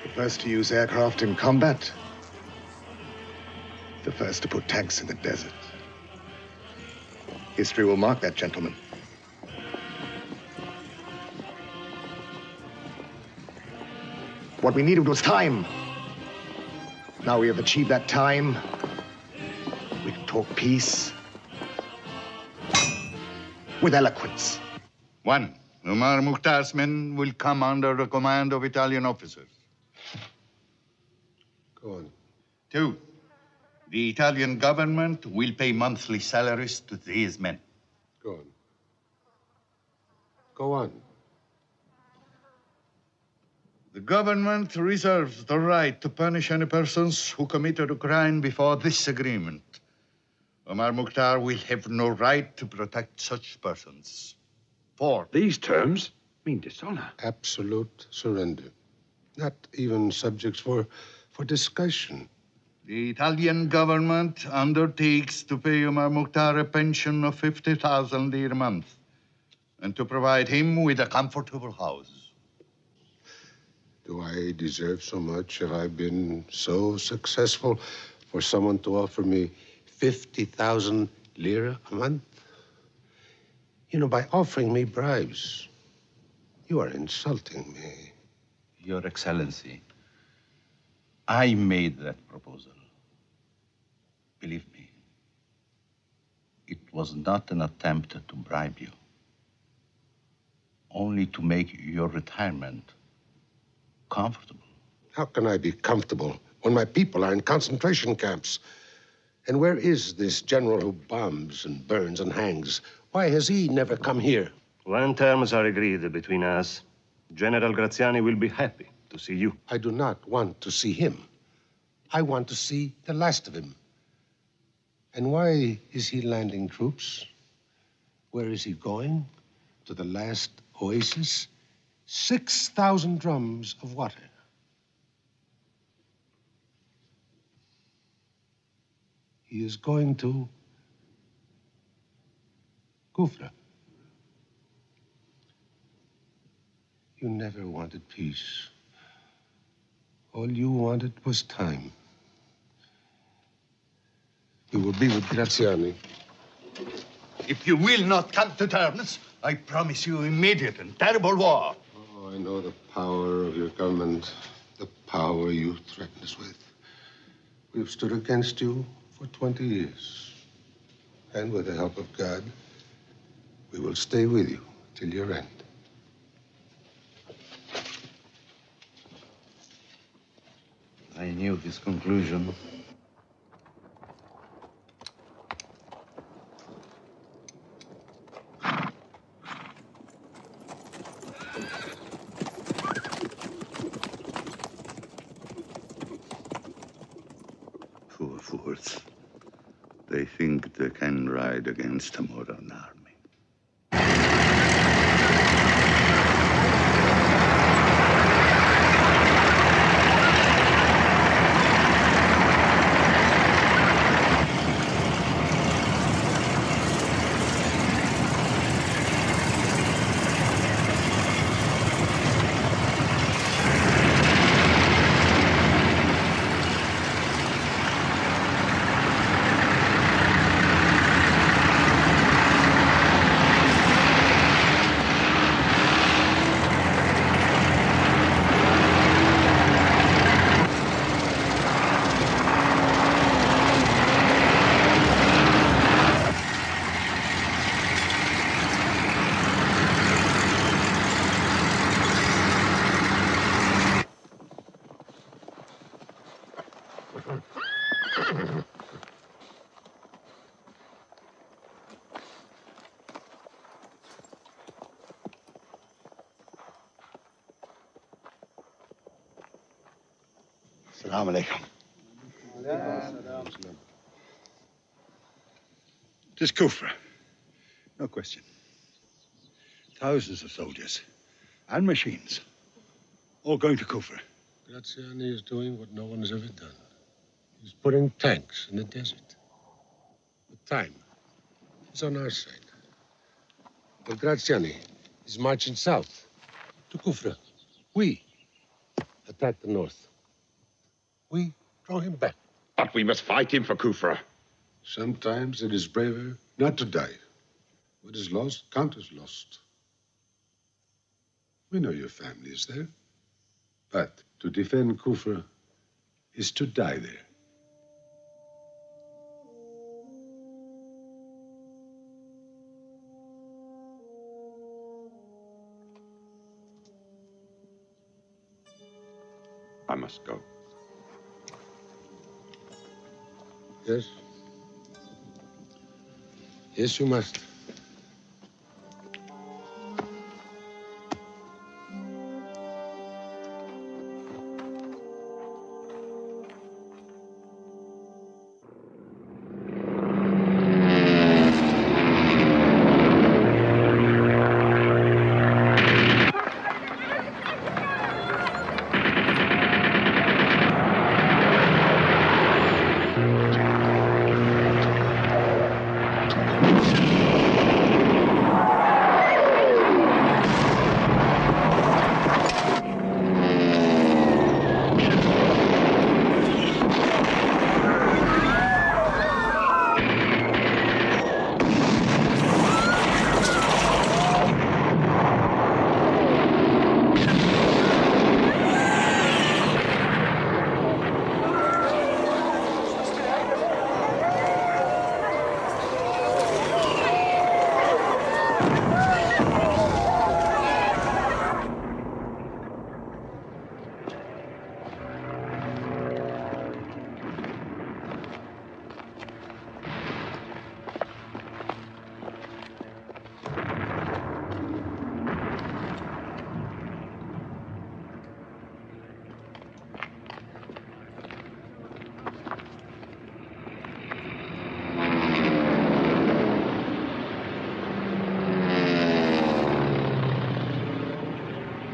Speaker 3: The first to use aircraft in combat. The first to put tanks in the desert. History will mark that, gentlemen. What we needed was time. Now we have achieved that time. We can talk peace with eloquence.
Speaker 9: 1. Omar Mukhtar's men will come under the command of Italian officers.
Speaker 10: Go on.
Speaker 9: 2. The Italian government will pay monthly salaries to these men.
Speaker 10: Go on. Go on.
Speaker 9: The government reserves the right to punish any persons who committed a crime before this agreement. Omar Mukhtar will have no right to protect such persons. 4.
Speaker 22: These terms mean dishonor.
Speaker 10: Absolute surrender. Not even subjects for discussion.
Speaker 9: The Italian government undertakes to pay Omar Mukhtar a pension of 50,000 lire a month and to provide him with a comfortable house.
Speaker 10: Do I deserve so much? Have I been so successful for someone to offer me 50,000 lira a month? You know, by offering me bribes, you are insulting me.
Speaker 6: Your Excellency, I made that proposal. Believe me, it was not an attempt to bribe you, only to make your retirement comfortable.
Speaker 10: How can I be comfortable when my people are in concentration camps? And where is this general who bombs and burns and hangs? Why has he never come here?
Speaker 20: When terms are agreed between us, General Graziani will be happy to see you.
Speaker 10: I do not want to see him. I want to see the last of him. And why is he landing troops? Where is he going? To the last oasis? 6,000 drums of water. He is going to Kufra. You never wanted peace. All you wanted was time. You will be with Graziani.
Speaker 9: If you will not come to terms, I promise you immediate and terrible war.
Speaker 10: Oh, I know the power of your government, the power you threaten us with. We've stood against you for 20 years. And with the help of God, we will stay with you till your end.
Speaker 6: I knew this conclusion.
Speaker 9: Poor fools. They think they can ride against a modern army. Assalamu alaikum. It is Kufra. No question. Thousands of soldiers and machines all going to Kufra.
Speaker 10: Graziani is doing what no one has ever done. He's putting tanks in the desert. The time is on our side. But Graziani is marching south to Kufra. We attack the north. We draw him back.
Speaker 5: But we must fight him for Kufra.
Speaker 10: Sometimes it is braver not to die. What is lost, count as lost. We know your family is there. But to defend Kufra is to die there.
Speaker 5: I must go.
Speaker 10: Yes? Yes, you must.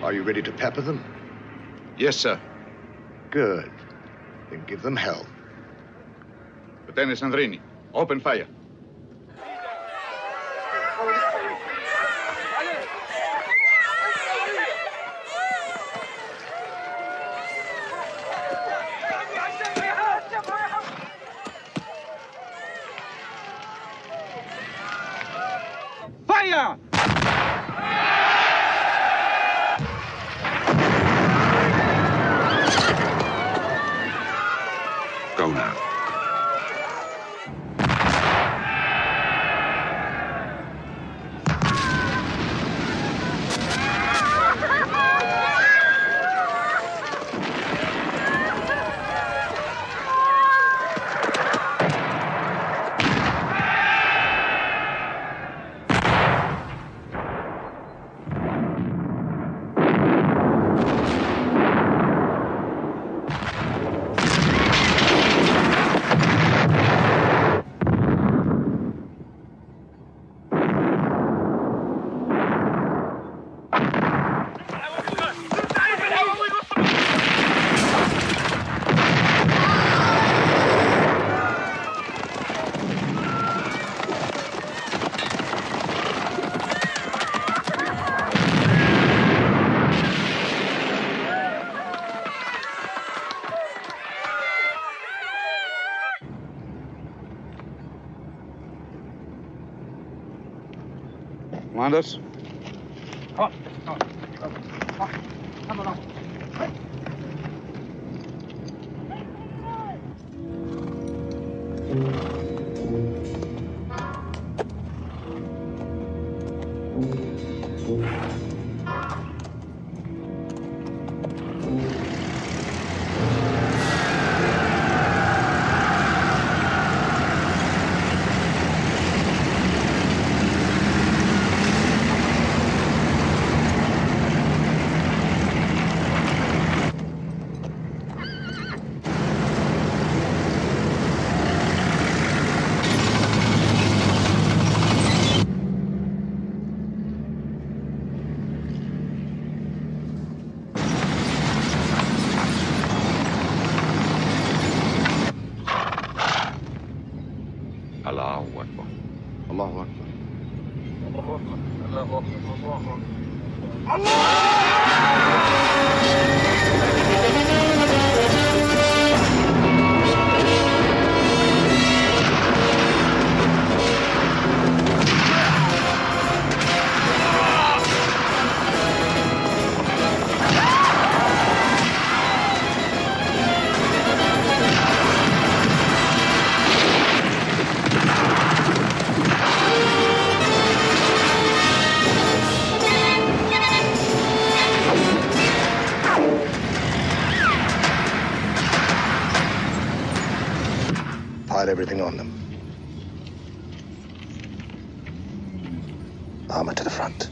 Speaker 3: Are you ready to pepper them?
Speaker 9: Yes, sir.
Speaker 3: Good. Then give them hell.
Speaker 9: Lieutenant Sandrini, open fire.
Speaker 21: Fire!
Speaker 5: Go now.
Speaker 9: Commanders?
Speaker 5: Allahu Akbar.
Speaker 3: Allahu Akbar.
Speaker 21: الله أكبر الله أكبر الله أكبر الله
Speaker 3: Pile everything on them. Armor to the front.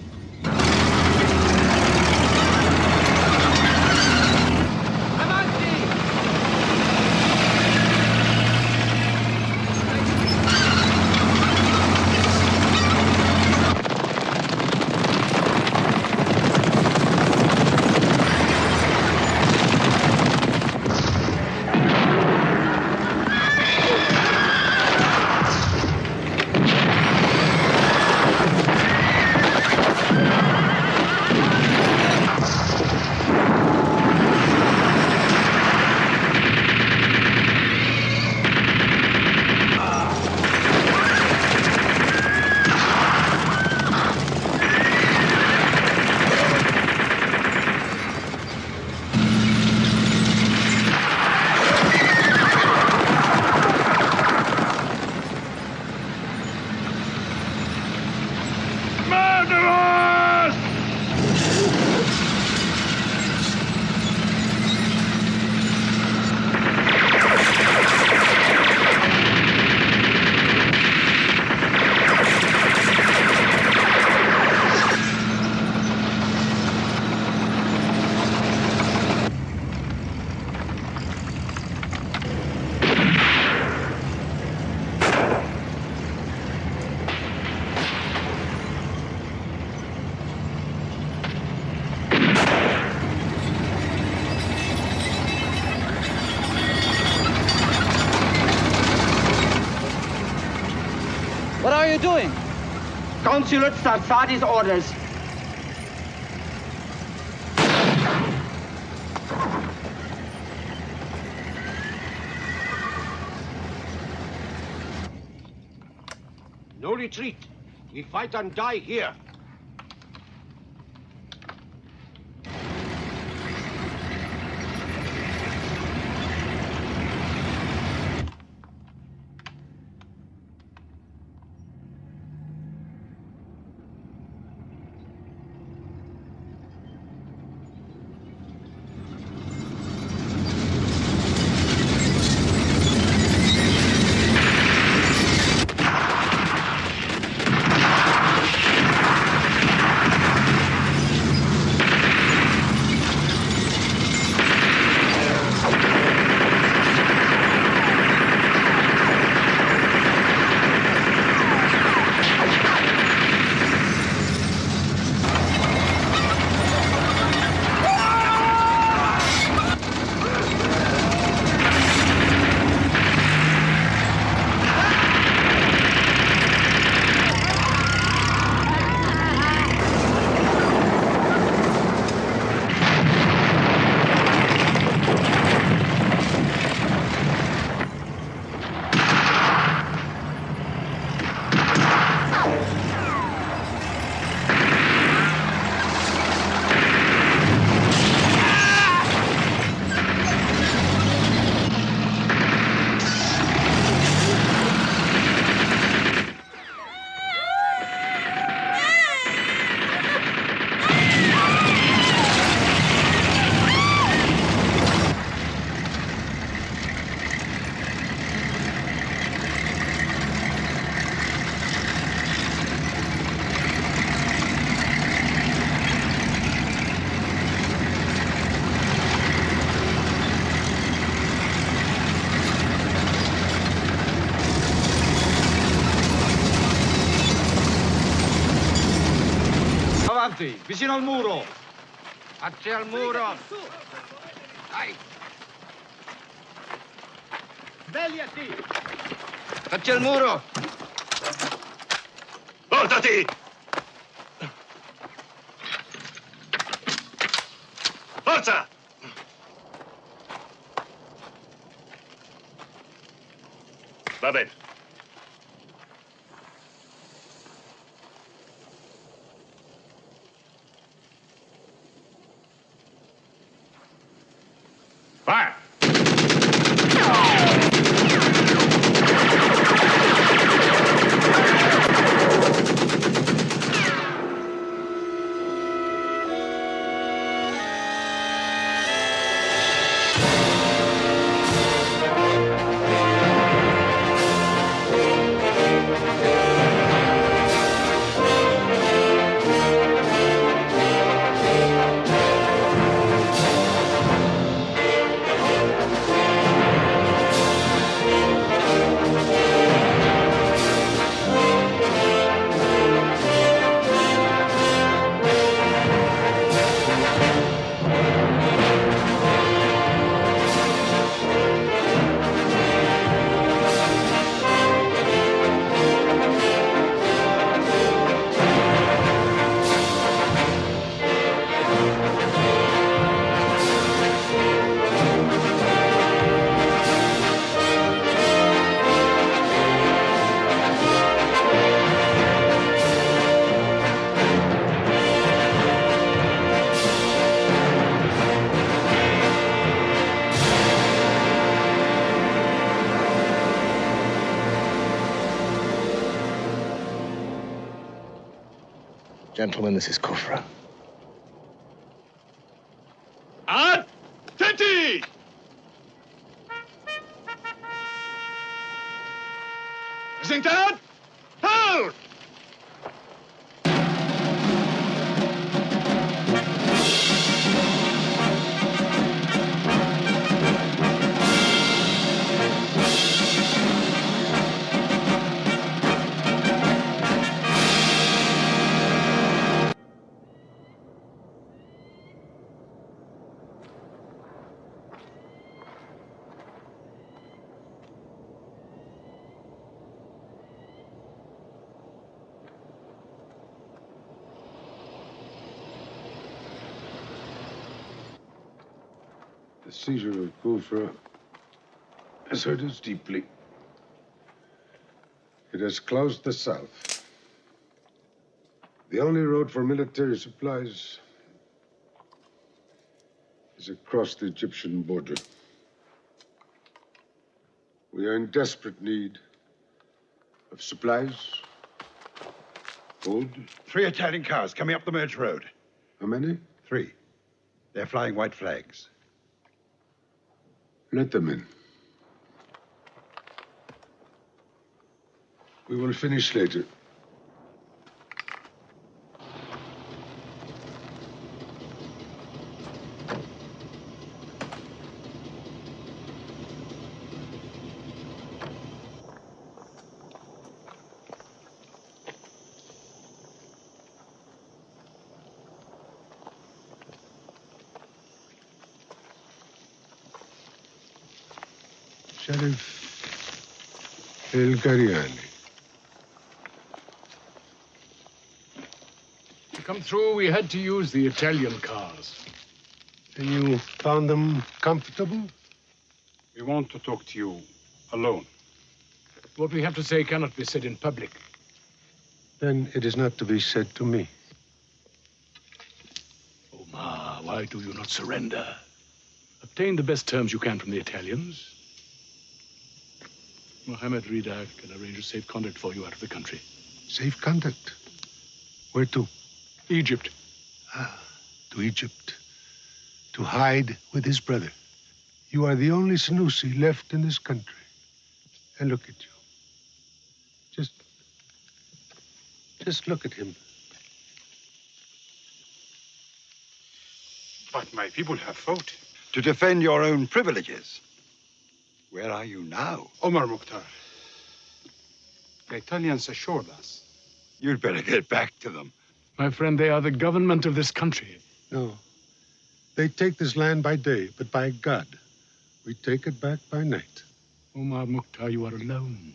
Speaker 11: What are you doing? Consulate Sarsadi's orders.
Speaker 22: No retreat. We fight and die here. Avanti, vicino al muro. Avanti al muro. Dai.
Speaker 21: Svegliati!
Speaker 22: Faccia il muro.
Speaker 20: Voltati! Forza! Va bene.
Speaker 22: Vai!
Speaker 3: Gentlemen, this is Kufra.
Speaker 2: Attenti! Presentat! Halt!
Speaker 10: The seizure of Kufra has hurt us deeply. It has closed the south. The only road for military supplies is across the Egyptian border. We are in desperate need of supplies, food.
Speaker 4: 3 Italian cars coming up the merge road.
Speaker 10: How many?
Speaker 4: 3. They're flying white flags.
Speaker 10: Let them in. We will finish later. Sheriff El Gariani.
Speaker 16: To come through, we had to use the Italian cars.
Speaker 10: And you found them comfortable?
Speaker 16: We want to talk to you alone. What we have to say cannot be said in public.
Speaker 10: Then it is not to be said to me.
Speaker 16: Omar, why do you not surrender? Obtain the best terms you can from the Italians. Mohammed Rida can arrange a safe conduct for you out of the country.
Speaker 10: Safe conduct? Where to?
Speaker 16: Egypt.
Speaker 10: Ah, to Egypt. To hide with his brother. You are the only Sanusi left in this country. And look at you. Just look at him.
Speaker 13: But my people have fought.
Speaker 4: To defend your own privileges. Where are you now?
Speaker 13: Omar Mukhtar. The Italians assured us.
Speaker 4: You'd better get back to them.
Speaker 16: My friend, they are the government of this country.
Speaker 10: No. They take this land by day, but by God, we take it back by night.
Speaker 16: Omar Mukhtar, you are alone.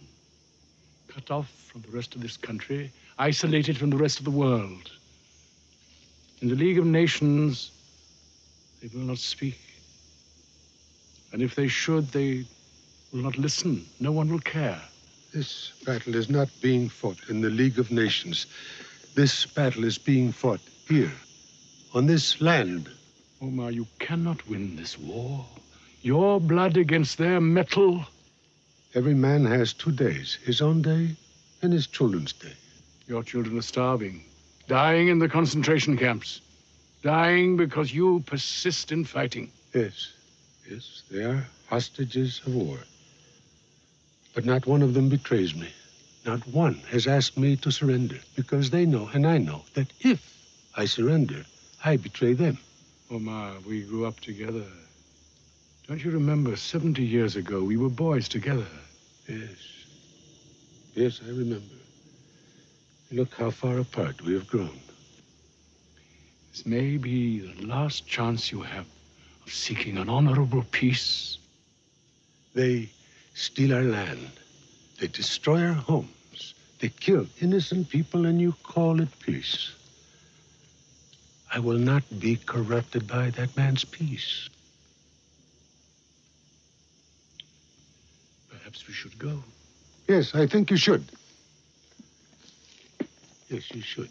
Speaker 16: Cut off from the rest of this country, isolated from the rest of the world. In the League of Nations, they will not speak. And if they should, they will not listen. No one will care.
Speaker 10: This battle is not being fought in the League of Nations. This battle is being fought here, on this land.
Speaker 16: Omar, you cannot win this war. Your blood against their metal.
Speaker 10: Every man has 2 days, his own day and his children's day.
Speaker 16: Your children are starving, dying in the concentration camps, dying because you persist in fighting.
Speaker 10: Yes, they are hostages of war. But not one of them betrays me. Not one has asked me to surrender, because they know, and I know, that if I surrender, I betray them.
Speaker 16: Omar, we grew up together. Don't you remember 70 years ago, we were boys together?
Speaker 10: Yes, I remember. Look how far apart we have grown.
Speaker 16: This may be the last chance you have of seeking an honorable peace.
Speaker 10: They steal our land. They destroy our homes. They kill innocent people, and you call it peace. I will not be corrupted by that man's peace.
Speaker 16: Perhaps we should go.
Speaker 10: Yes, I think you should. Yes, you should.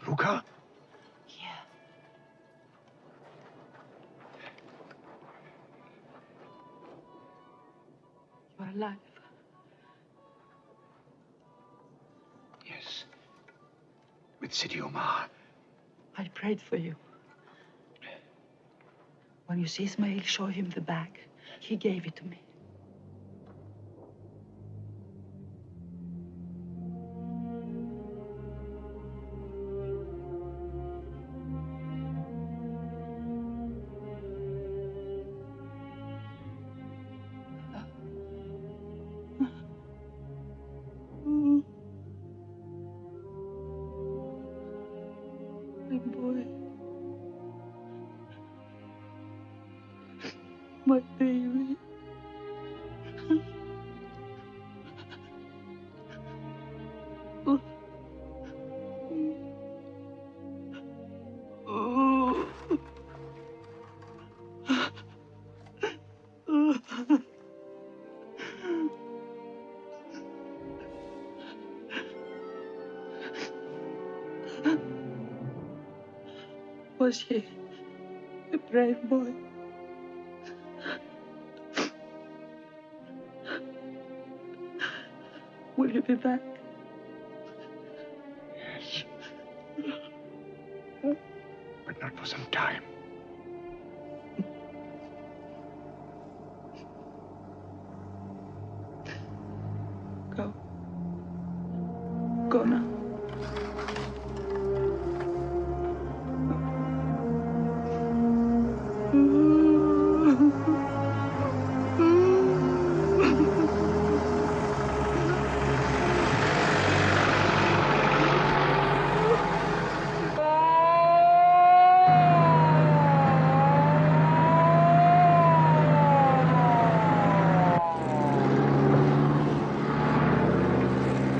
Speaker 4: Luca?
Speaker 11: Yeah. You're alive.
Speaker 4: Yes. With Sidi Omar.
Speaker 11: I prayed for you. When you see Ismail show him the bag, he gave it to me. My boy. My baby. Was he a brave boy? Will you be back?
Speaker 4: Yes. But not for some time.
Speaker 11: Go. Go now.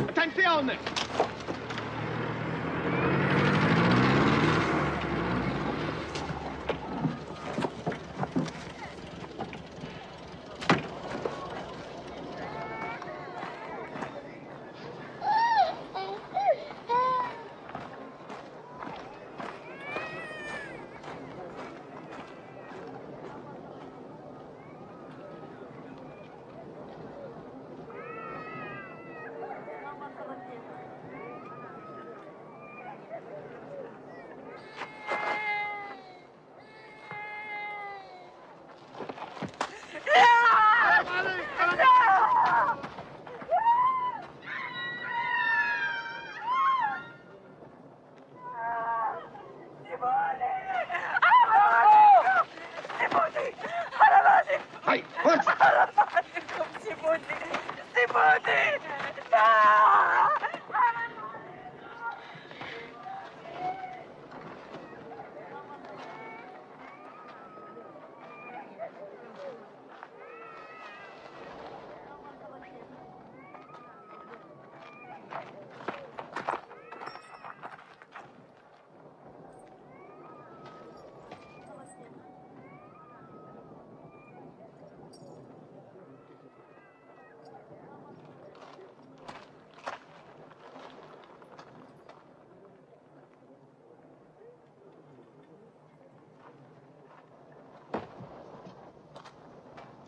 Speaker 2: Attenzione!
Speaker 4: Hey, what?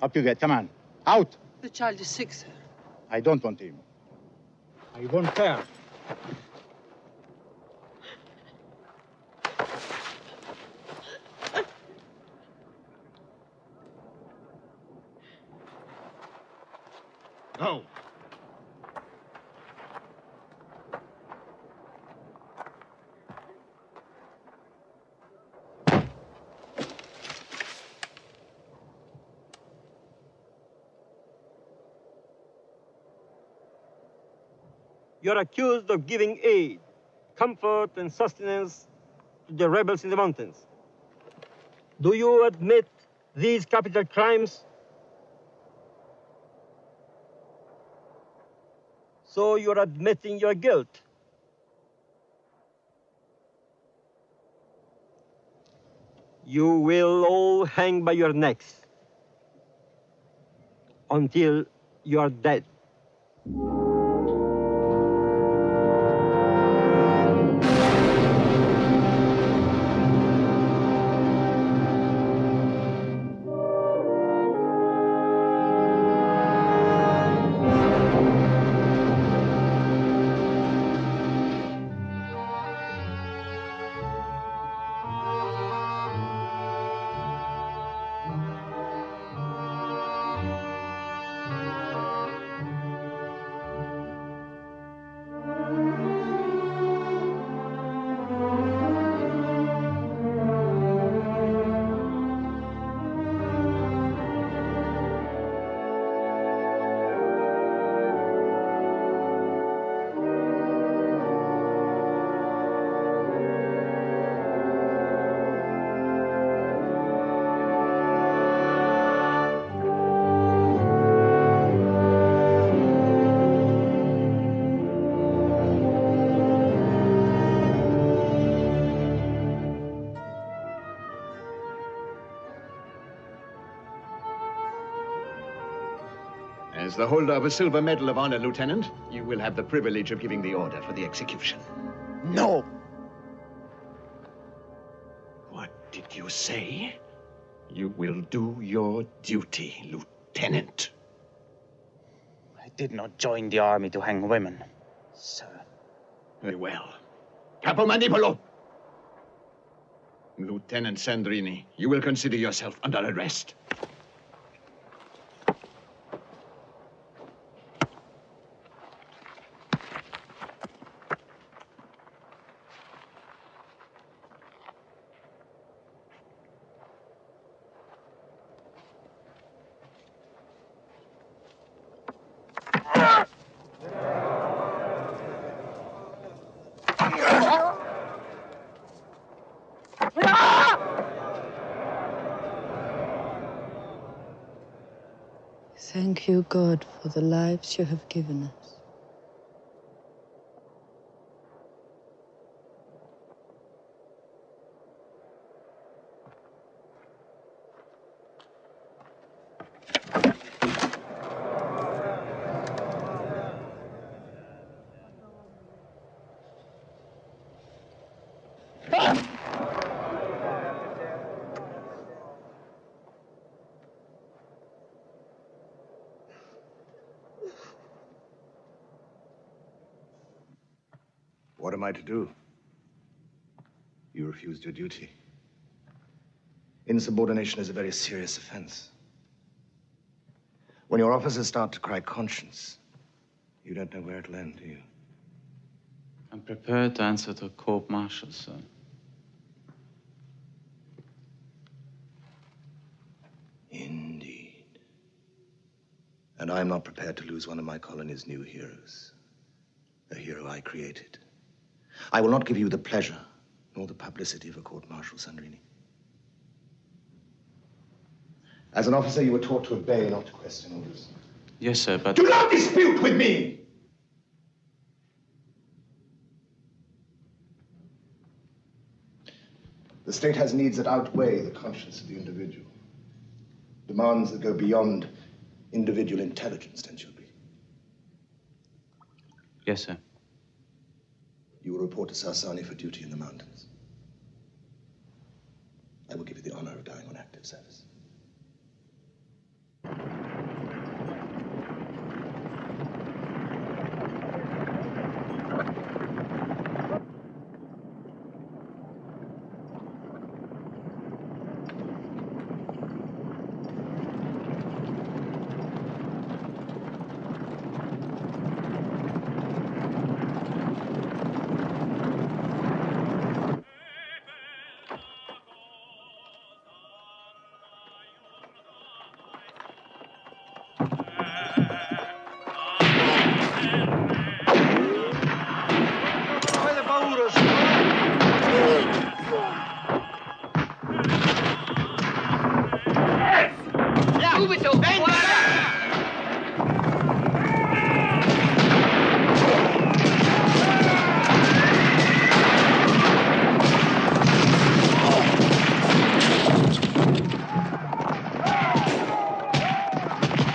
Speaker 6: Up you get. Come on. Out.
Speaker 11: The child is sick, sir.
Speaker 6: I don't want him. I want her.
Speaker 4: Go.
Speaker 17: You're accused of giving aid, comfort, and sustenance to the rebels in the mountains. Do you admit these capital crimes? So you're admitting your guilt. You will all hang by your necks until you are dead.
Speaker 7: As the holder of a silver medal of honor, Lieutenant, you will have the privilege of giving the order for the execution.
Speaker 21: No!
Speaker 7: What did you say? You will do your duty, Lieutenant.
Speaker 8: I did not join the army to hang women, sir.
Speaker 7: Very well. Capo Manipolo! Lieutenant Sandrini, you will consider yourself under arrest.
Speaker 12: Thank you, God, for the lives you have given us.
Speaker 3: What am I to do? You refused your duty. Insubordination is a very serious offense. When your officers start to cry conscience, you don't know where it'll end, do you?
Speaker 8: I'm prepared to answer to a court-martial, sir.
Speaker 3: Indeed. And I'm not prepared to lose one of my colony's new heroes. A hero I created. I will not give you the pleasure nor the publicity of a court-martial, Sandrini. As an officer, you were taught to obey, not to question orders.
Speaker 8: Yes, sir, but...
Speaker 3: Do not dispute with me! The state has needs that outweigh the conscience of the individual. Demands that go beyond individual intelligence, don't you agree?
Speaker 8: Yes, sir.
Speaker 3: You will report to Sarsani for duty in the mountains. I will give you the honor of dying on active service.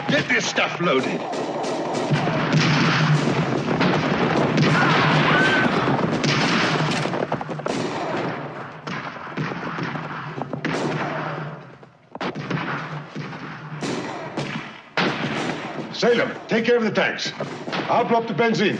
Speaker 4: Get this stuff loaded.
Speaker 14: Salem, take care of the tanks. I'll drop the benzene.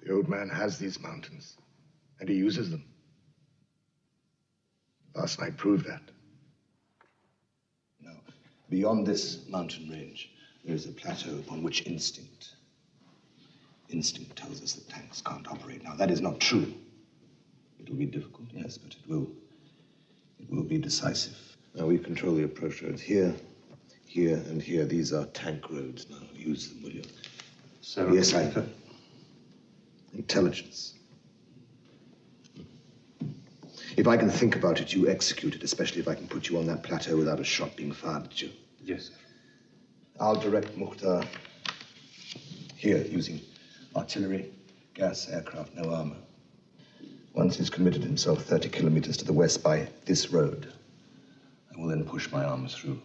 Speaker 3: The old man has these mountains, and he uses them. Last night proved that. Now, beyond this mountain range, there is a plateau upon which instinct tells us that tanks can't operate. Now, that is not true. It will be difficult, yes, but it will be decisive. Now, we control the approach roads here, here, and here. These are tank roads. Now, use them, will you?
Speaker 20: Sir.
Speaker 3: Yes, I... Intelligence. If I can think about it, you execute it, especially if I can put you on that plateau without a shot being fired at you.
Speaker 13: Yes, sir.
Speaker 3: I'll direct Mukhtar here, using artillery, gas, aircraft, no armor. Once he's committed himself 30 kilometers to the west by this road, I will then push my arms through.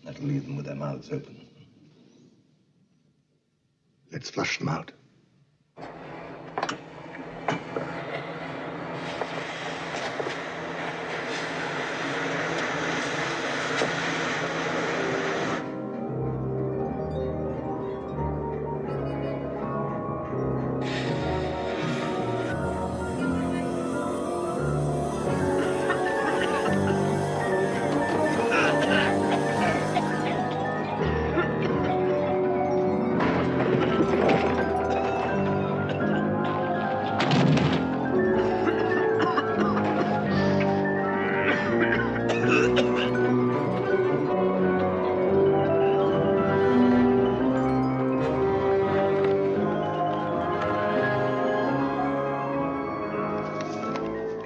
Speaker 3: That'll leave them with their mouths open. Let's flush them out.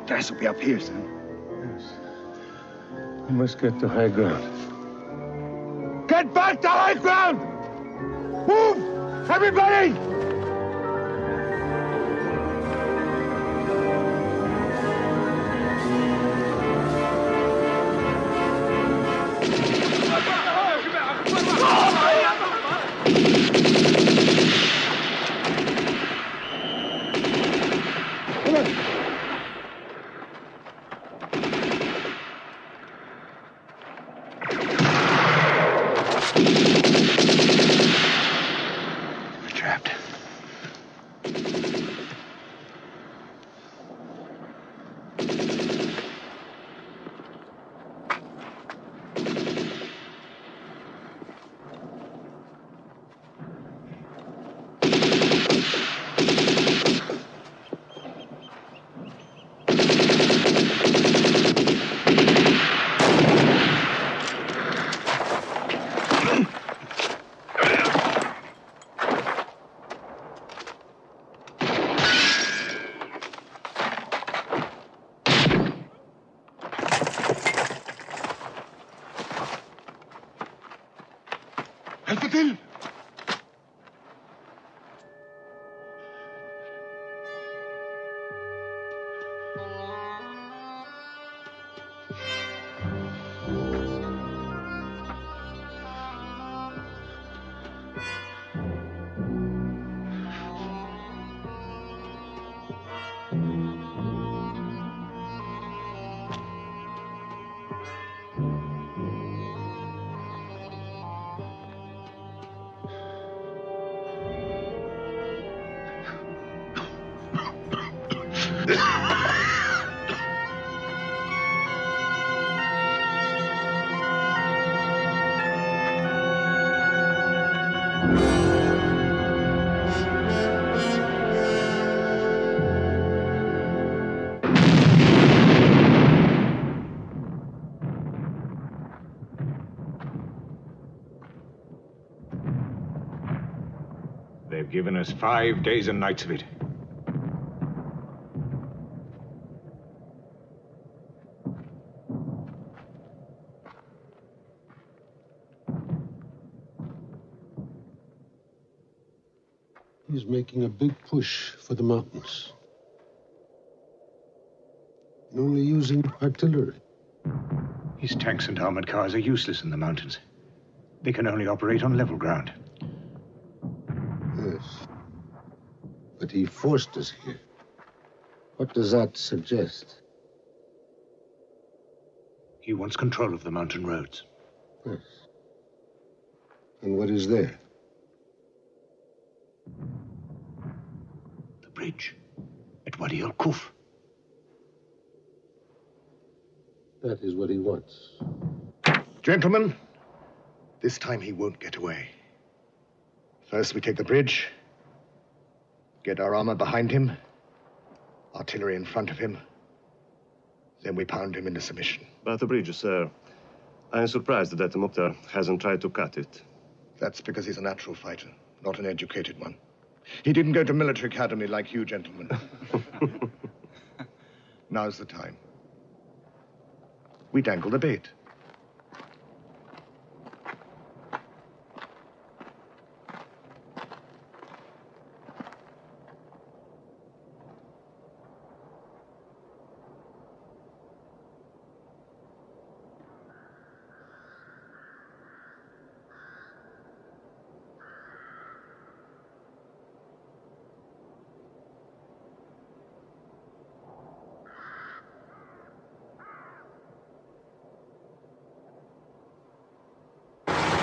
Speaker 10: Gas will be up here, son. Yes. We must get to high ground.
Speaker 14: Get back to high ground! Move! Everybody!
Speaker 13: They've given us 5 days and nights of it.
Speaker 10: He's making a big push for the mountains. And only using artillery.
Speaker 13: His tanks and armored cars are useless in the mountains. They can only operate on level ground.
Speaker 10: Yes. But he forced us here. What does that suggest?
Speaker 13: He wants control of the mountain roads.
Speaker 10: Yes. And what is there?
Speaker 13: The bridge at Wadi al-Kuf.
Speaker 10: That is what he wants.
Speaker 3: Gentlemen, this time he won't get away. First, we take the bridge, get our armor behind him, artillery in front of him, then we pound him into submission.
Speaker 20: About the bridge, sir, I am surprised that Mukhtar hasn't tried to cut it.
Speaker 3: That's because he's a natural fighter, not an educated one. He didn't go to military academy like you, gentlemen. Now's the time. We dangle the bait.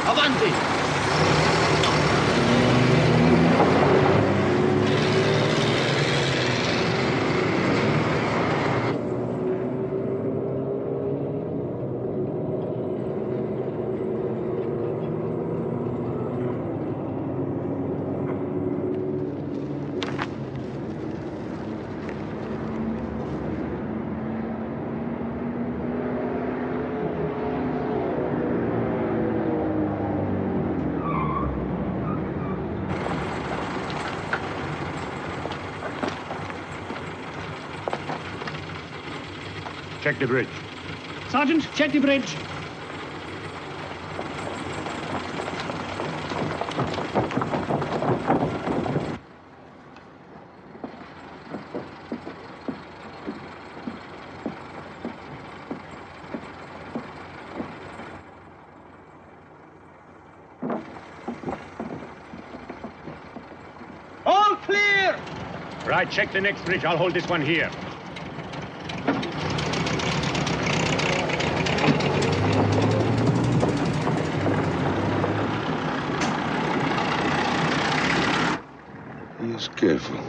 Speaker 2: Avanti!
Speaker 13: Check the bridge.
Speaker 16: Sergeant, check the bridge.
Speaker 2: All clear!
Speaker 13: Right, check the next bridge. I'll hold this one here.
Speaker 10: He is careful.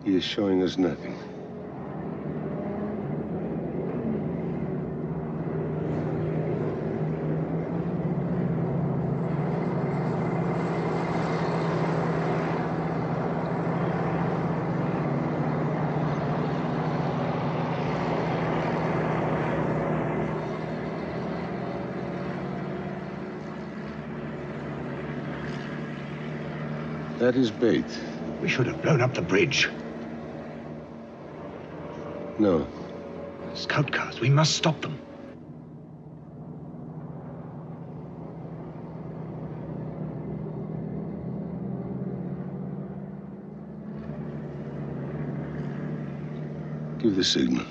Speaker 10: He is showing us nothing. That is bait.
Speaker 13: We should have blown up the bridge.
Speaker 10: No.
Speaker 13: Scout cars. We must stop them.
Speaker 10: Give the signal.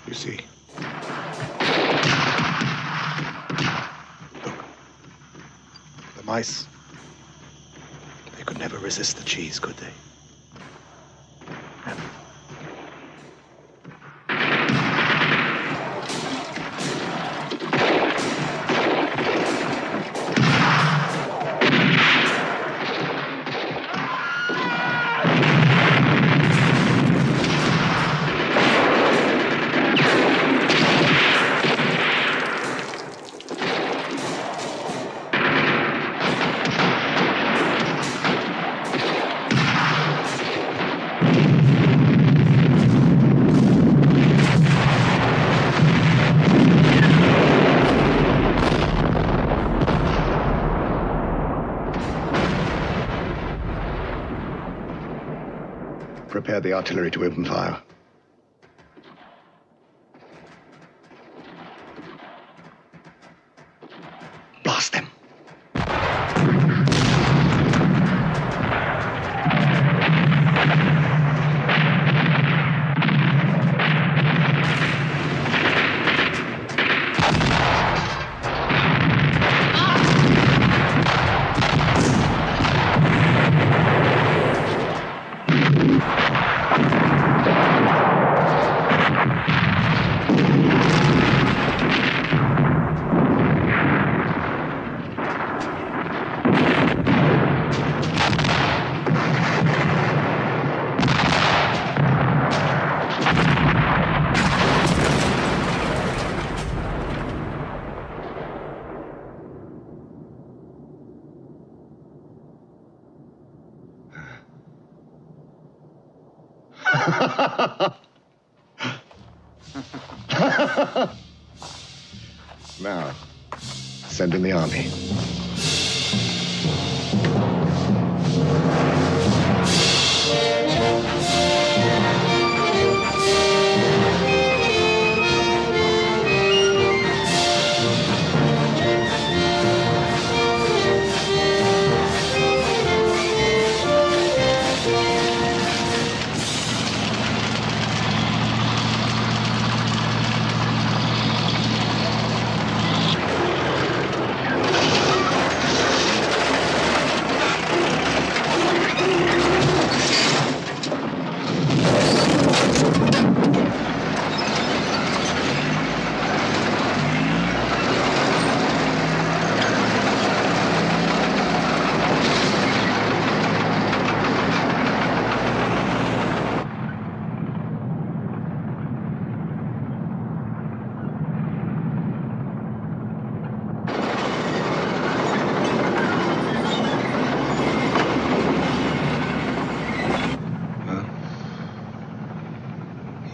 Speaker 3: You see. Look. The mice. They could never resist the cheese, could they? prepare the artillery to open fire. Blast them. Now, send in the army.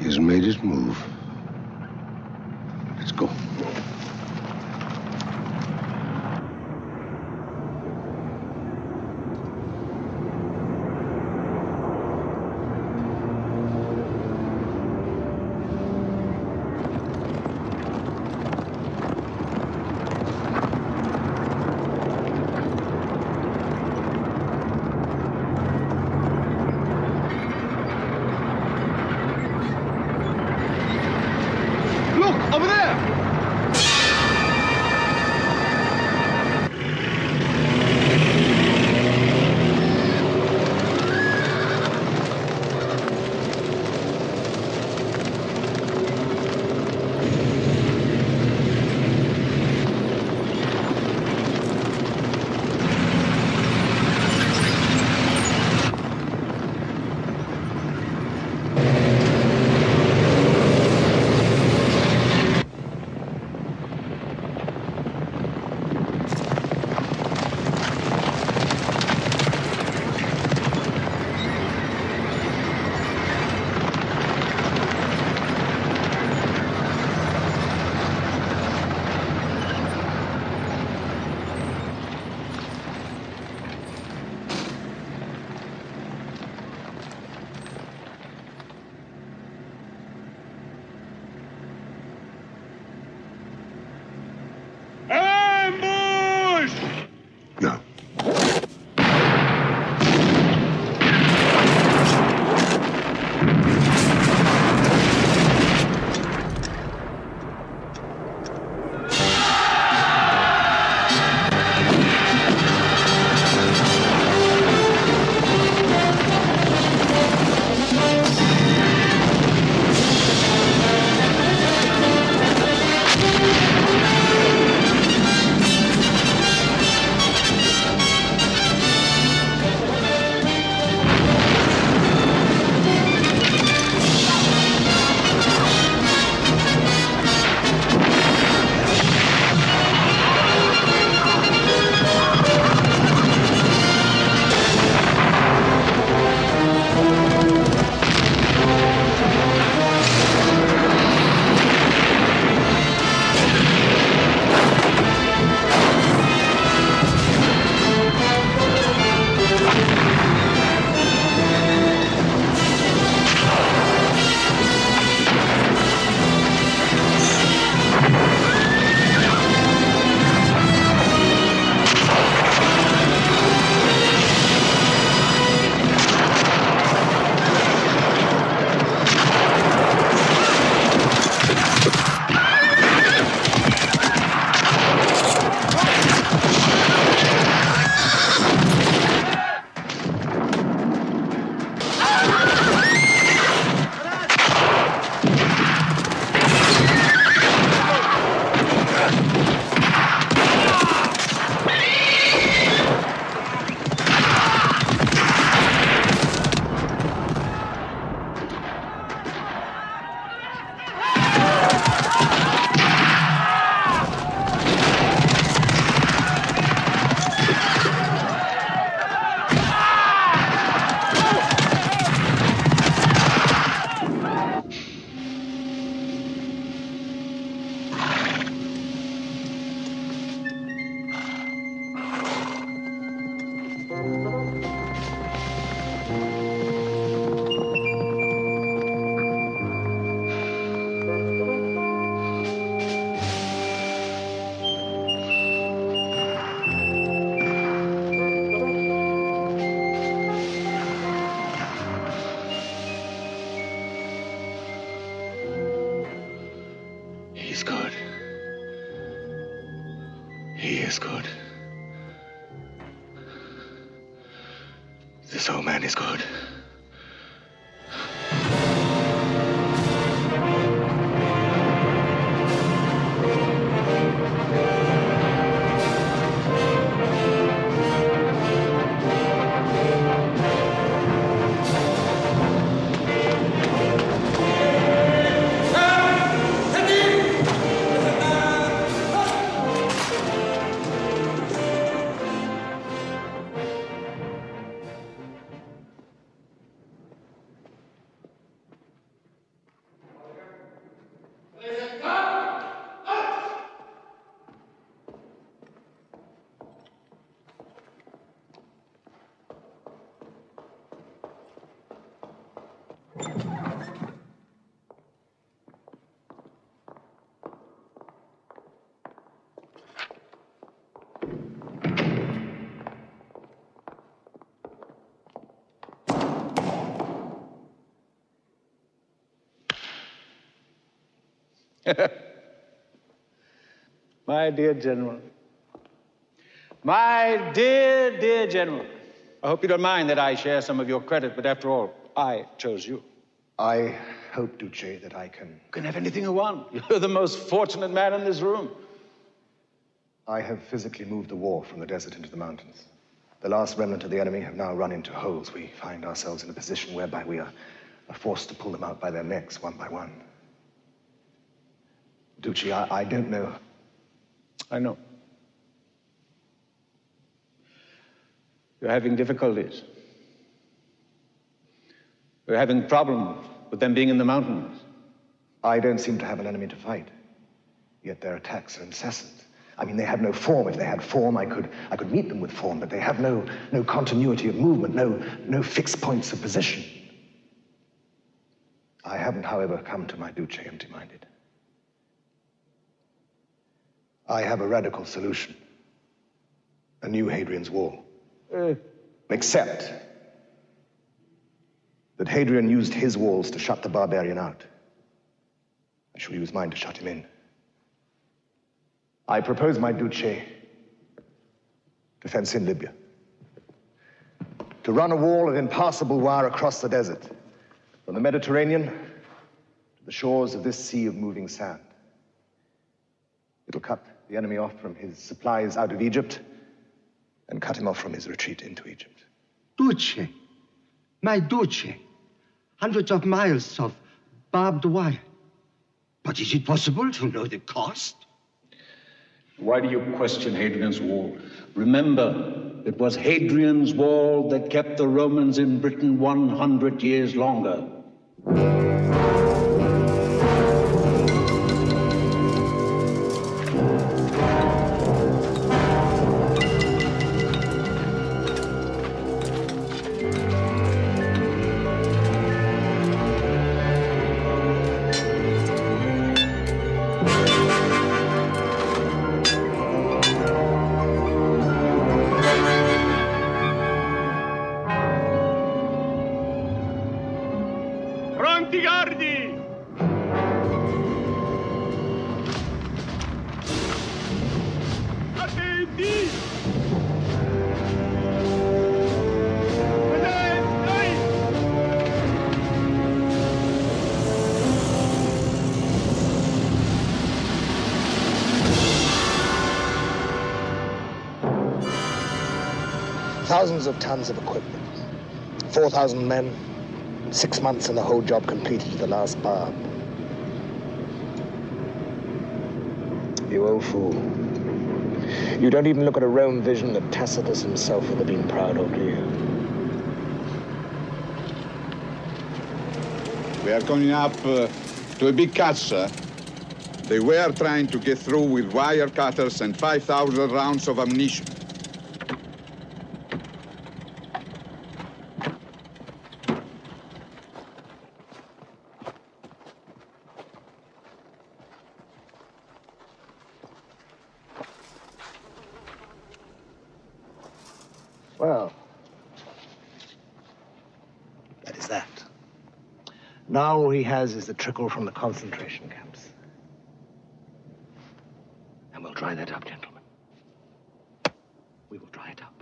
Speaker 3: He's made his move. Let's go.
Speaker 21: Over there!
Speaker 3: He's good. He is good. This old man is good.
Speaker 1: My dear General. My dear, dear General. I hope you don't mind that I share some of your credit, but after all, I chose you.
Speaker 3: I hope, Duce, that I can...
Speaker 1: You can have anything you want. You're the most fortunate man in this room.
Speaker 3: I have physically moved the war from the desert into the mountains. The last remnant of the enemy have now run into holes. We find ourselves in a position whereby we are forced to pull them out by their necks, one by one. Duce, I don't know.
Speaker 1: I know. You're having difficulties. You're having problems with them being in the mountains.
Speaker 3: I don't seem to have an enemy to fight, yet their attacks are incessant. I mean, they have no form. If they had form, I could meet them with form, but they have no continuity of movement, no fixed points of position. I haven't, however, come to my Duce empty-minded. I have a radical solution. A new Hadrian's Wall. Except that Hadrian used his walls to shut the barbarian out. I shall use mine to shut him in. I propose, my Duce, to fence in Libya. To run a wall of impassable wire across the desert, from the Mediterranean to the shores of this sea of moving sand. It'll cut the enemy off from his supplies out of Egypt and cut him off from his retreat into Egypt.
Speaker 22: Duce, my Duce, hundreds of miles of barbed wire. But is it possible to know the cost?
Speaker 1: Why do you question Hadrian's Wall? Remember, it was Hadrian's Wall that kept the Romans in Britain 100 years longer.
Speaker 3: Thousands of tons of equipment, 4,000 men, 6 months and the whole job completed to the last barb. You old fool. You don't even look at a Rome vision that Tacitus himself would have been proud of, do you?
Speaker 9: We are coming up to a big cut, sir. They were trying to get through with wire cutters and 5,000 rounds of ammunition.
Speaker 3: Well, that is that. Now all he has is the trickle from the concentration camps.
Speaker 7: And we'll dry that up, gentlemen. We will dry it up.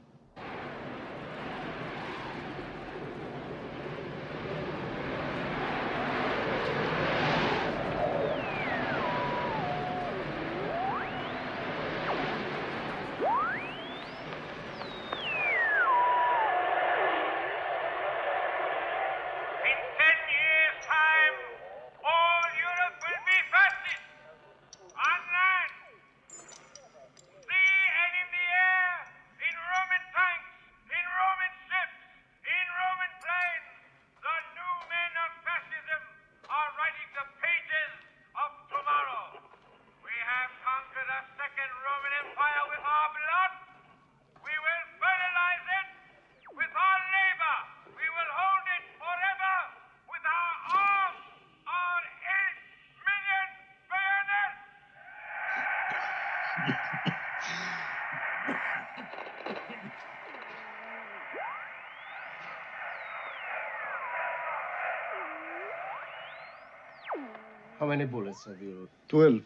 Speaker 21: How many bullets have you?
Speaker 10: 12.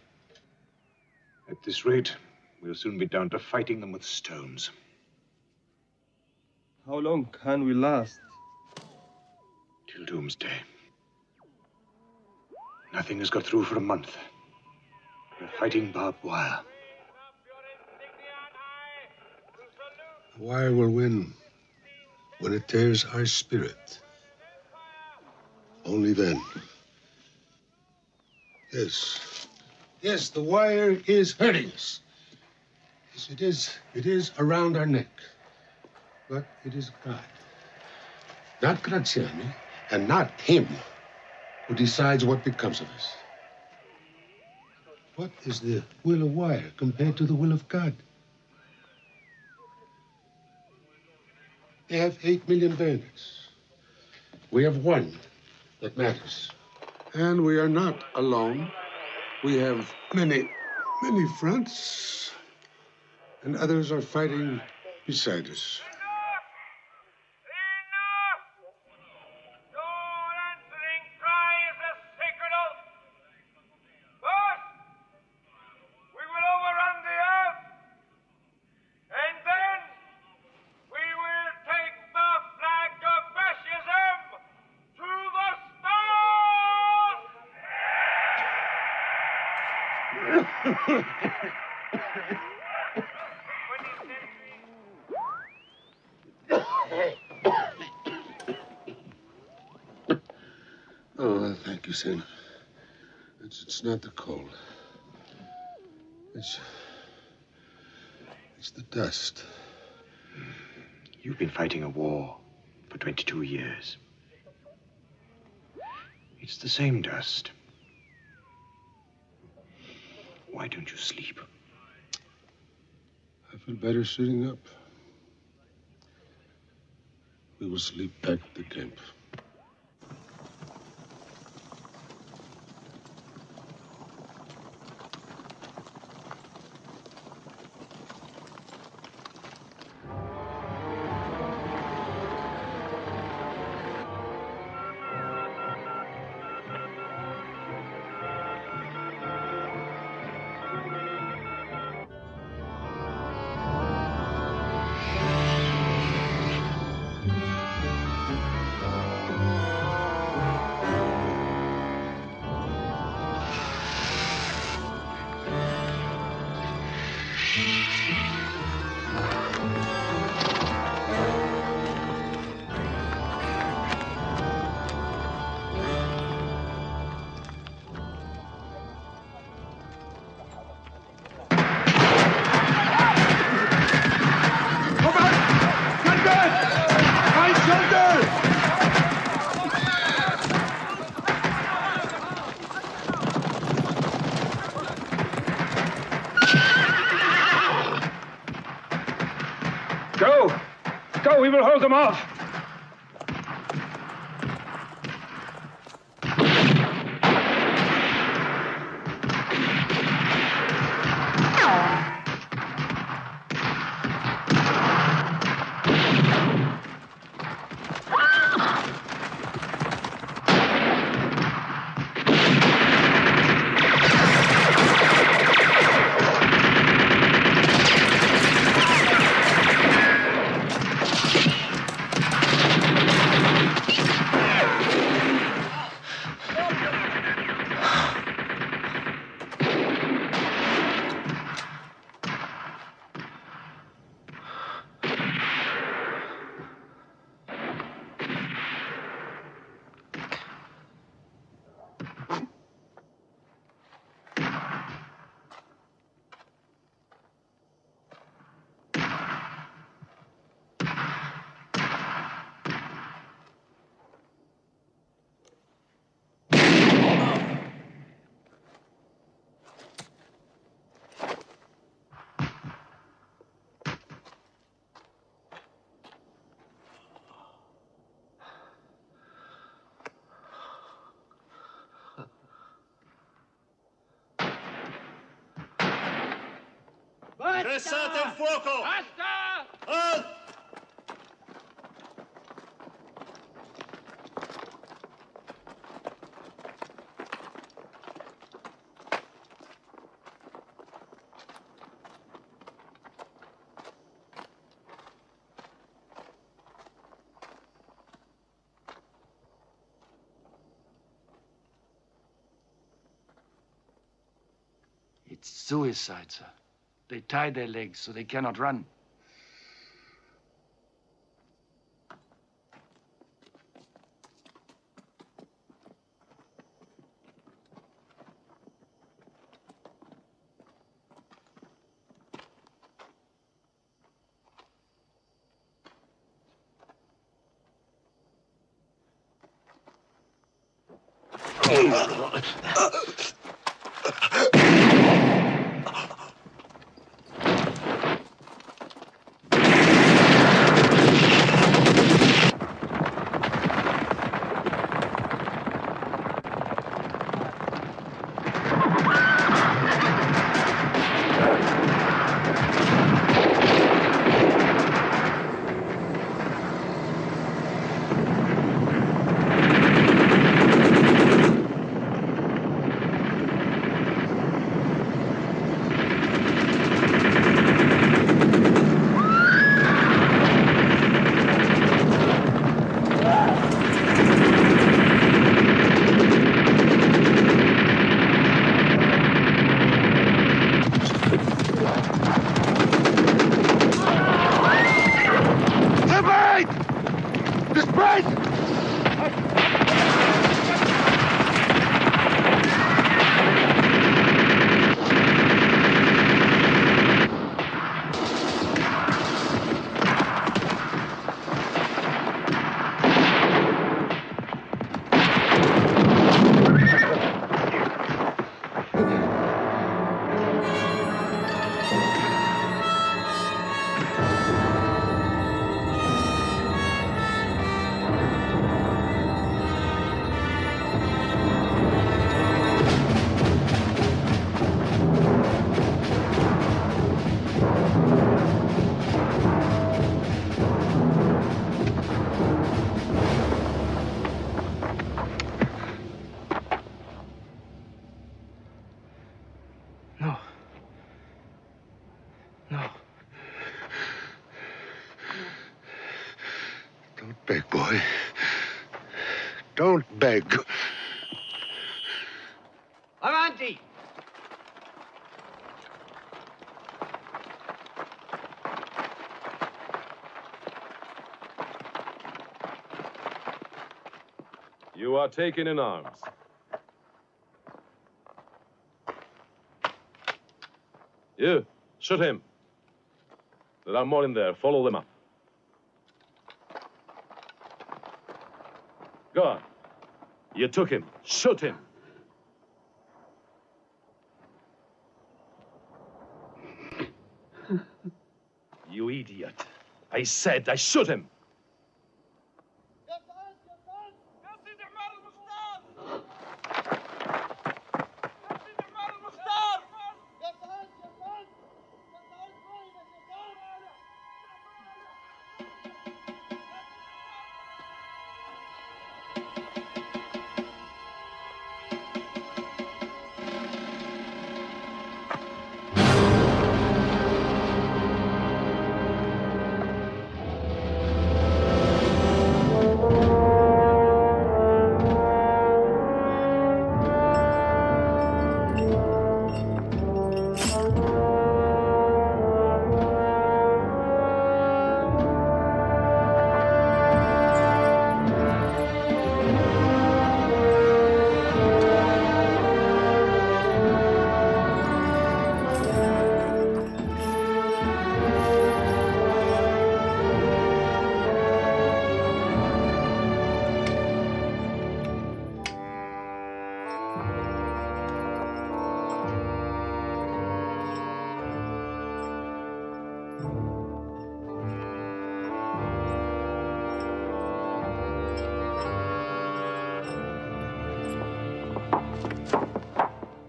Speaker 13: At this rate, we'll soon be down to fighting them with stones.
Speaker 21: How long can we last?
Speaker 13: Till doomsday. Nothing has got through for a month. We're fighting barbed wire.
Speaker 10: The wire will win when it tears our spirit. Only then. Yes. Yes, the wire is hurting us. Yes, it is. It is around our neck. But it is God, not Graziani, and not him, who decides what becomes of us. What is the will of wire compared to the will of God? They have 8 million bayonets. We have one that matters. And we are not alone. We have many fronts, and others are fighting beside us. Oh, thank you, Senator. It's not the cold. It's the dust.
Speaker 13: You've been fighting a war for 22 years. It's the same dust. Why don't you sleep?
Speaker 10: I feel better sitting up. We will sleep back at the camp.
Speaker 13: Go, we will hold them off.
Speaker 20: Cessate il fuoco!
Speaker 2: Basta!
Speaker 20: Halt!
Speaker 2: It's suicide, sir. They tie their legs so they cannot run.
Speaker 4: Beg, boy. Don't beg.
Speaker 2: Avanti!
Speaker 18: You are taken in arms. You, shoot him. There are more in there. Follow them up. Go on. You took him. Shoot him. You idiot. I said I shoot him.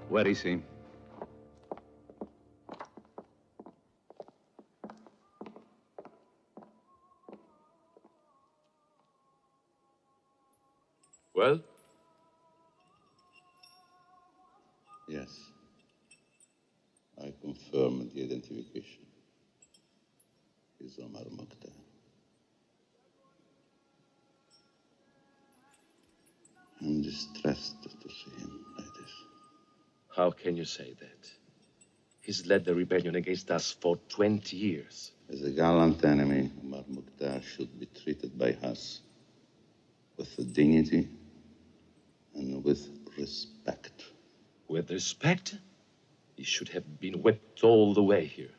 Speaker 6: Where is he?
Speaker 9: confirm the identification. Is Omar Mukhtar. I'm distressed to see him like this.
Speaker 18: How can you say that? He's led the rebellion against us for 20 years.
Speaker 9: As a gallant enemy, Omar Mukhtar should be treated by us with dignity and with respect.
Speaker 18: With respect? He should have been whipped all the way here.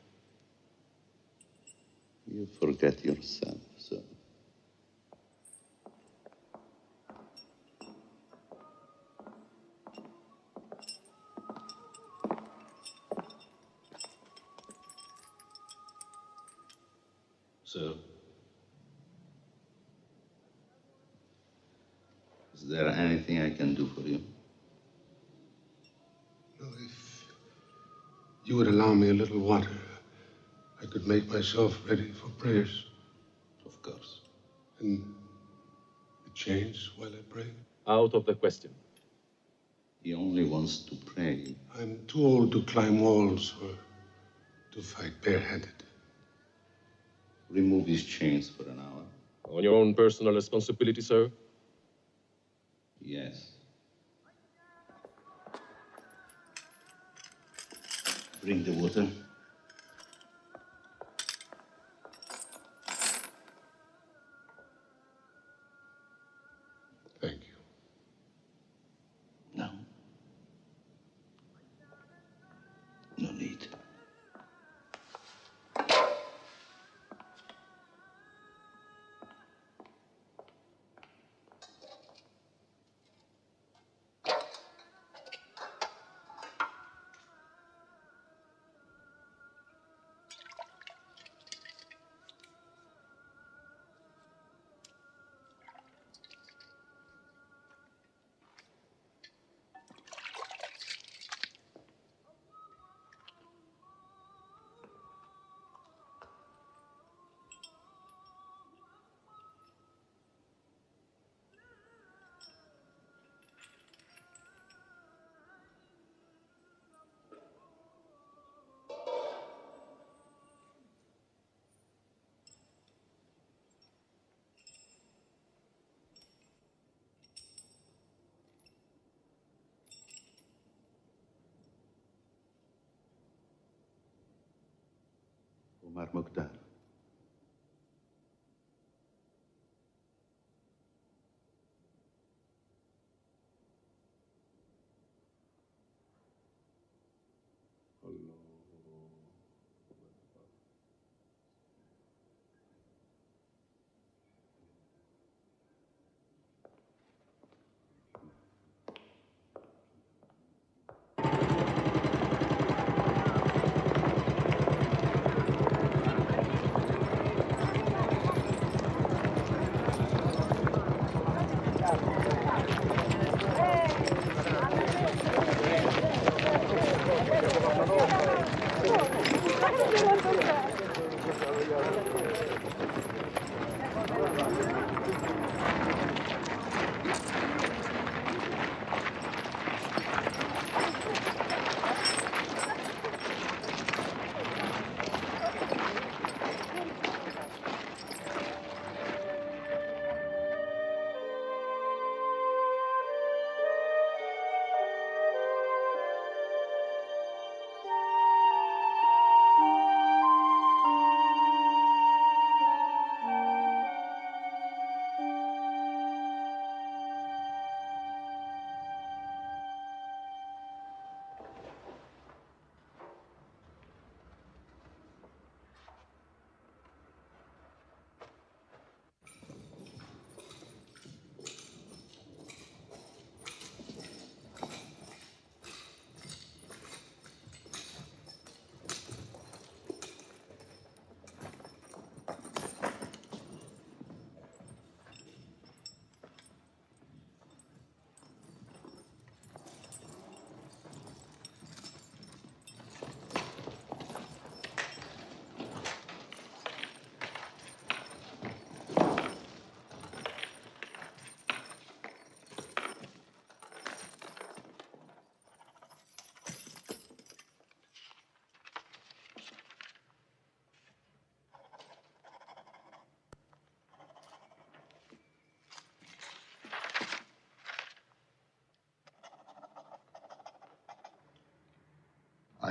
Speaker 9: You forget yourself, sir. Sir, is there anything I can do for you?
Speaker 10: No, if you would allow me a little water, I could make myself ready for prayers.
Speaker 9: Of course.
Speaker 10: And the chains while I pray?
Speaker 18: Out of the question.
Speaker 9: He only wants to pray.
Speaker 10: I'm too old to climb walls or to fight barehanded.
Speaker 9: Remove his chains for an hour.
Speaker 18: On your own personal responsibility, sir?
Speaker 9: Yes. Bring the water.
Speaker 10: Thank you.
Speaker 9: No. No need. Omar Mukhtar.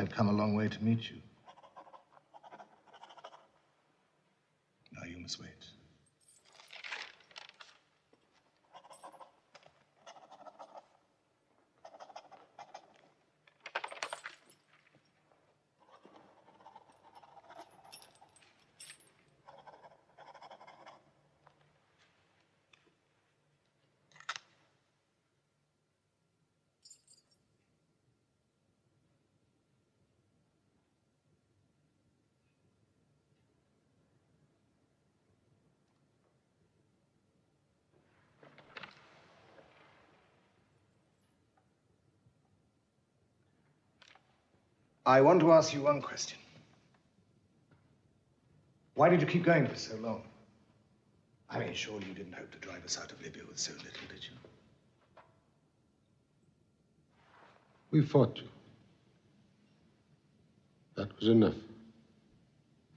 Speaker 3: I've come a long way to meet you. Now you must wait. I want to ask you one question. Why did you keep going for so long? I mean, surely you didn't hope to drive us out of Libya with so little, did you?
Speaker 10: We fought you. That was enough.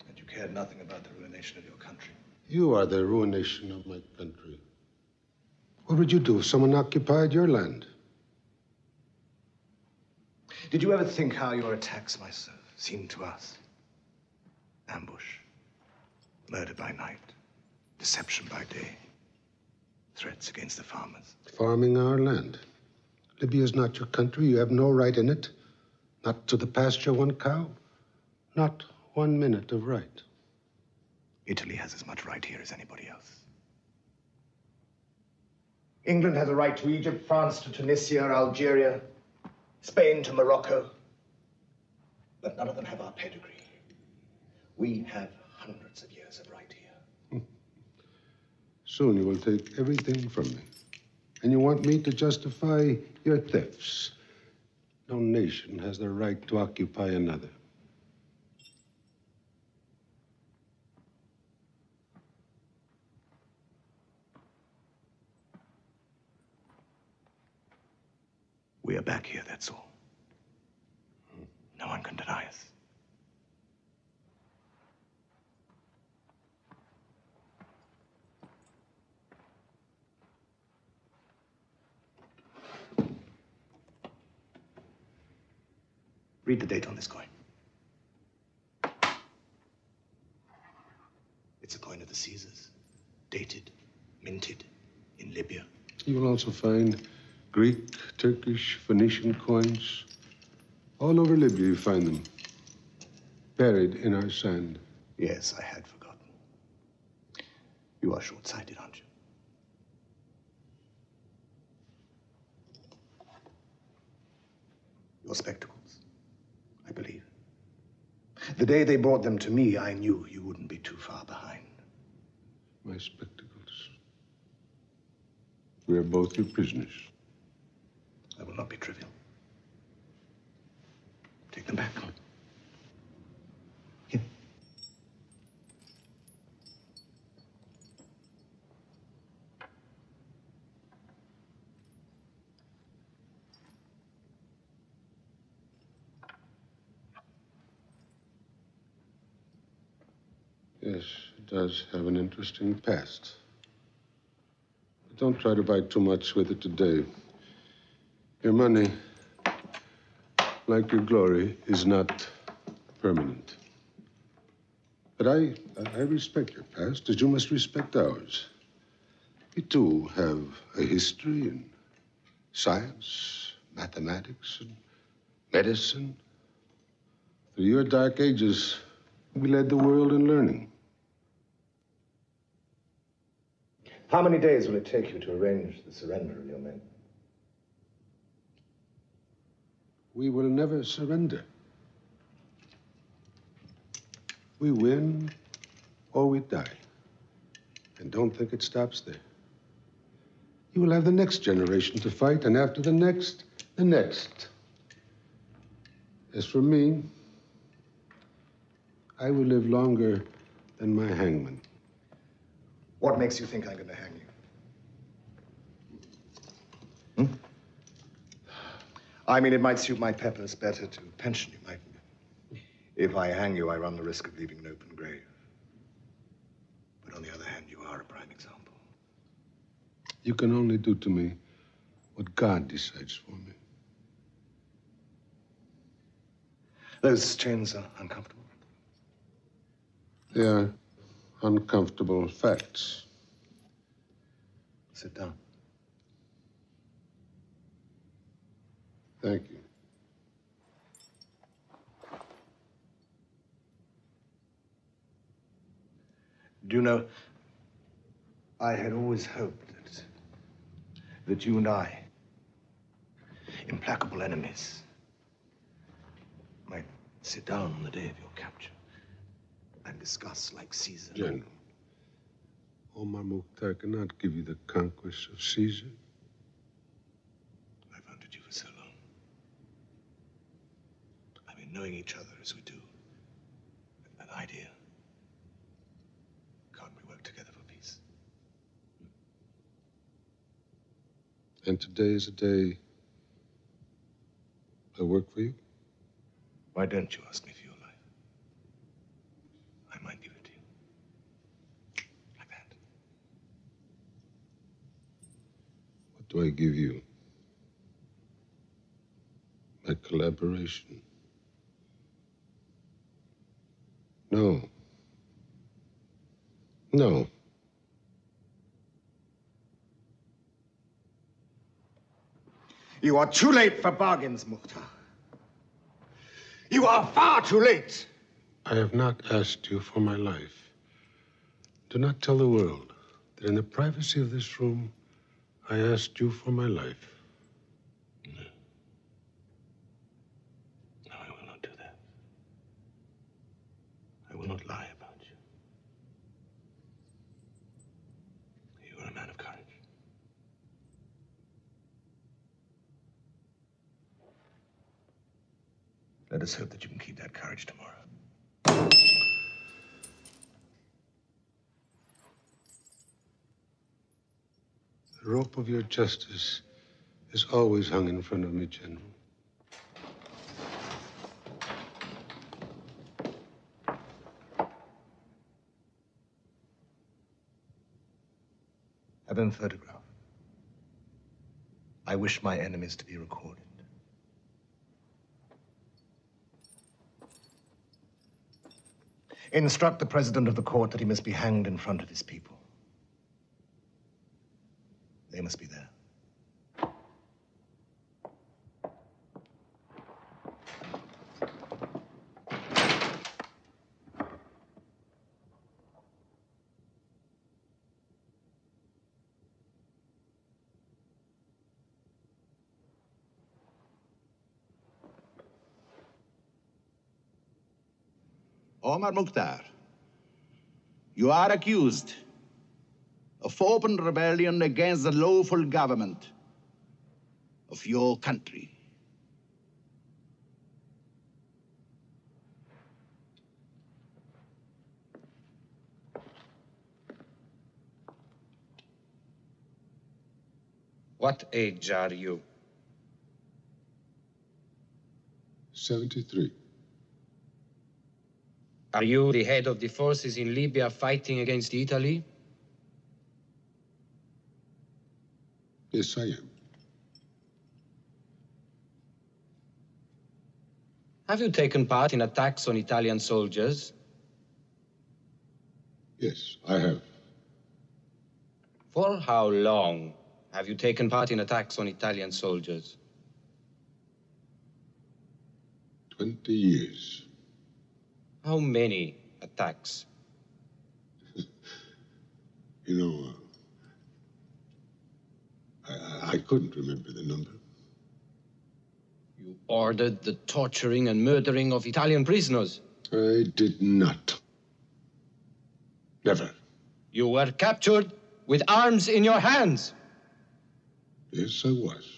Speaker 3: And you cared nothing about the ruination of your country.
Speaker 10: You are the ruination of my country. What would you do if someone occupied your land?
Speaker 3: Did you ever think how your attacks might seem to us? Ambush, murder by night, deception by day, threats against the farmers.
Speaker 10: Farming our land. Libya is not your country. You have no right in it. Not to the pasture one cow. Not 1 minute of right.
Speaker 3: Italy has as much right here as anybody else. England has a right to Egypt, France to Tunisia, Algeria, Spain to Morocco. But none of them have our pedigree. We have hundreds of years of right here.
Speaker 10: Soon you will take everything from me. And you want me to justify your thefts. No nation has the right to occupy another.
Speaker 3: We are back here, that's all. No one can deny us. Read the date on this coin. It's a coin of the Caesars, dated, minted in Libya.
Speaker 10: You will also find Greek, Turkish, Phoenician coins. All over Libya you find them, buried in our sand.
Speaker 3: Yes, I had forgotten. You are short-sighted, aren't you? Your spectacles, I believe. The day they brought them to me, I knew you wouldn't be too far behind.
Speaker 10: My spectacles. We are both your prisoners.
Speaker 3: I will not be trivial. Take them back. Here.
Speaker 10: Yes, it does have an interesting past. But don't try to buy too much with it today. Your money, like your glory, is not permanent. But I respect your past, as you must respect ours. We, too, have a history in science, mathematics, and medicine. Through your dark ages, we led the world in learning.
Speaker 3: How many days will it take you to arrange the surrender of your men?
Speaker 10: We will never surrender. We win or we die. And don't think it stops there. You will have the next generation to fight, and after the next, the next. As for me, I will live longer than my hangman.
Speaker 3: What makes you think I'm going to hang you? I mean, it might suit my purpose better to pension you, mightn't it? If I hang you, I run the risk of leaving an open grave. But on the other hand, you are a prime example.
Speaker 10: You can only do to me what God decides for me.
Speaker 3: Those chains are uncomfortable.
Speaker 10: They are uncomfortable facts.
Speaker 3: Sit down.
Speaker 10: Thank you.
Speaker 3: Do you know, I had always hoped that you and I, implacable enemies, might sit down on the day of your capture and discuss like Caesar.
Speaker 10: General, Omar Mukhtar cannot give you the conquest of Caesar.
Speaker 3: I've hunted you for so long. I mean, knowing each other as we do, an idea. Can't we work together for peace?
Speaker 10: And today is a day I work for you?
Speaker 3: Why don't you ask me for your life? I might give it to you. Like that.
Speaker 10: What do I give you? My collaboration? No. No.
Speaker 3: You are too late for bargains, Mukhtar. You are far too late.
Speaker 10: I have not asked you for my life. Do not tell the world that in the privacy of this room, I asked you for my life.
Speaker 3: No, I will not do that. I will not lie about you. You are a man of courage. Let us hope that you can keep that courage tomorrow.
Speaker 10: The rope of your justice is always hung in front of me, General.
Speaker 3: I've been photographed. I wish my enemies to be recorded. Instruct the president of the court that he must be hanged in front of his people. They must be there.
Speaker 6: Omar Mukhtar, you are accused of open rebellion against the lawful government of your country.
Speaker 15: What age are you?
Speaker 10: 73.
Speaker 15: Are you the head of the forces in Libya fighting against Italy?
Speaker 10: Yes, I am.
Speaker 15: Have you taken part in attacks on Italian soldiers?
Speaker 10: Yes, I have.
Speaker 15: For how long have you taken part in attacks on Italian soldiers?
Speaker 10: 20 years.
Speaker 15: How many attacks?
Speaker 10: You know, I couldn't remember the number.
Speaker 15: You ordered the torturing and murdering of Italian prisoners.
Speaker 10: I did not. Never.
Speaker 15: You were captured with arms in your hands.
Speaker 10: Yes, I was.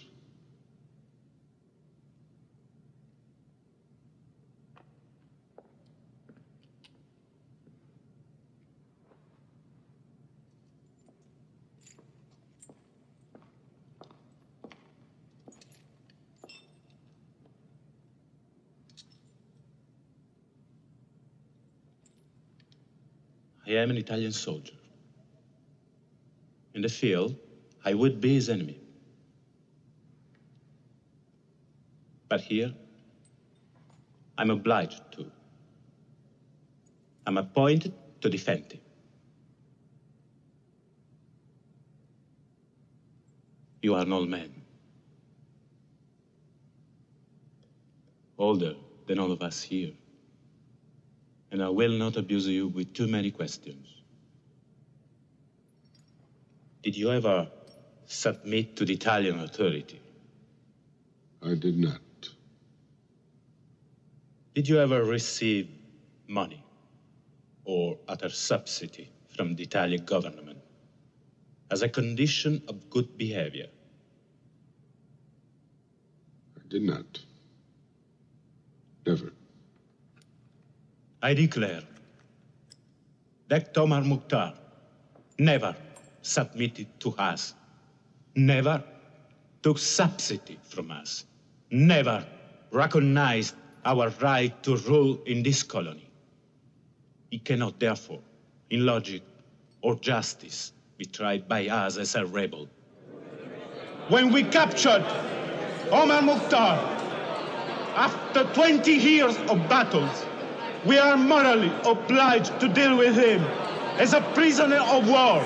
Speaker 19: I am an Italian soldier. In the field, I would be his enemy. But here, I'm obliged to. I'm appointed to defend him. You are an old man. Older than all of us here. And I will not abuse you with too many questions. Did you ever submit to the Italian authority?
Speaker 10: I did not.
Speaker 19: Did you ever receive money or other subsidy from the Italian government as a condition of good behavior?
Speaker 10: I did not. Never.
Speaker 19: I declare that Omar Mukhtar never submitted to us, never took subsidy from us, never recognized our right to rule in this colony. He cannot, therefore, in logic or justice, be tried by us as a rebel. When we captured Omar Mukhtar, after 20 years of battles, we are morally obliged to deal with him as a prisoner of war.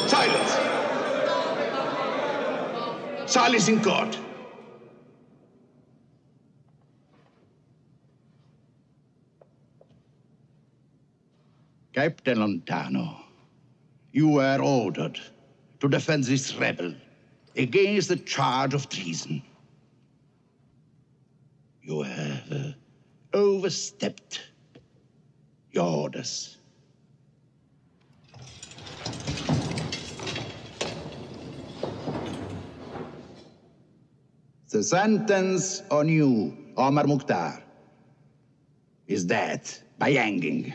Speaker 4: Silence! Silence in court.
Speaker 6: Captain Lontano, you were ordered to defend this rebel against the charge of treason. You have overstepped your orders. The sentence on you, Omar Mukhtar, is death by hanging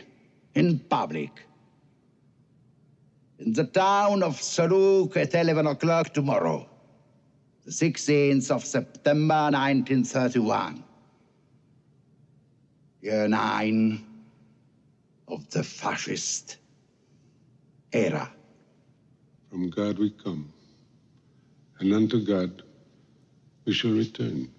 Speaker 6: in public in the town of Sarouk at 11 o'clock tomorrow, the 16th of September, 1931. Year 9 of the fascist era.
Speaker 10: From God we come, and unto God we shall return.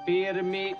Speaker 8: Fermi.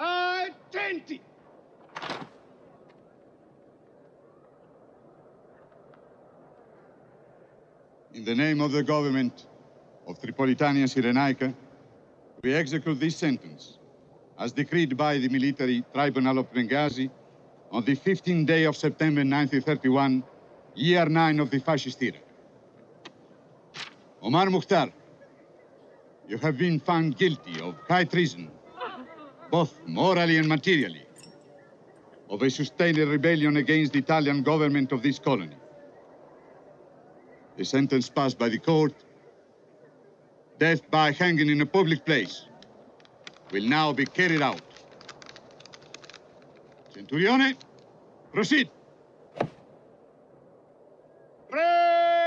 Speaker 6: Attenti!
Speaker 9: In the name of the government of Tripolitania Cyrenaica, we execute this sentence, as decreed by the military tribunal of Benghazi on the 15th day of September 1931, year 9 of the fascist era. Omar Mukhtar, you have been found guilty of high treason, both morally and materially, of a sustained rebellion against the Italian government of this colony. The sentence passed by the court, death by hanging in a public place, will now be carried out. Centurione, proceed. Pray!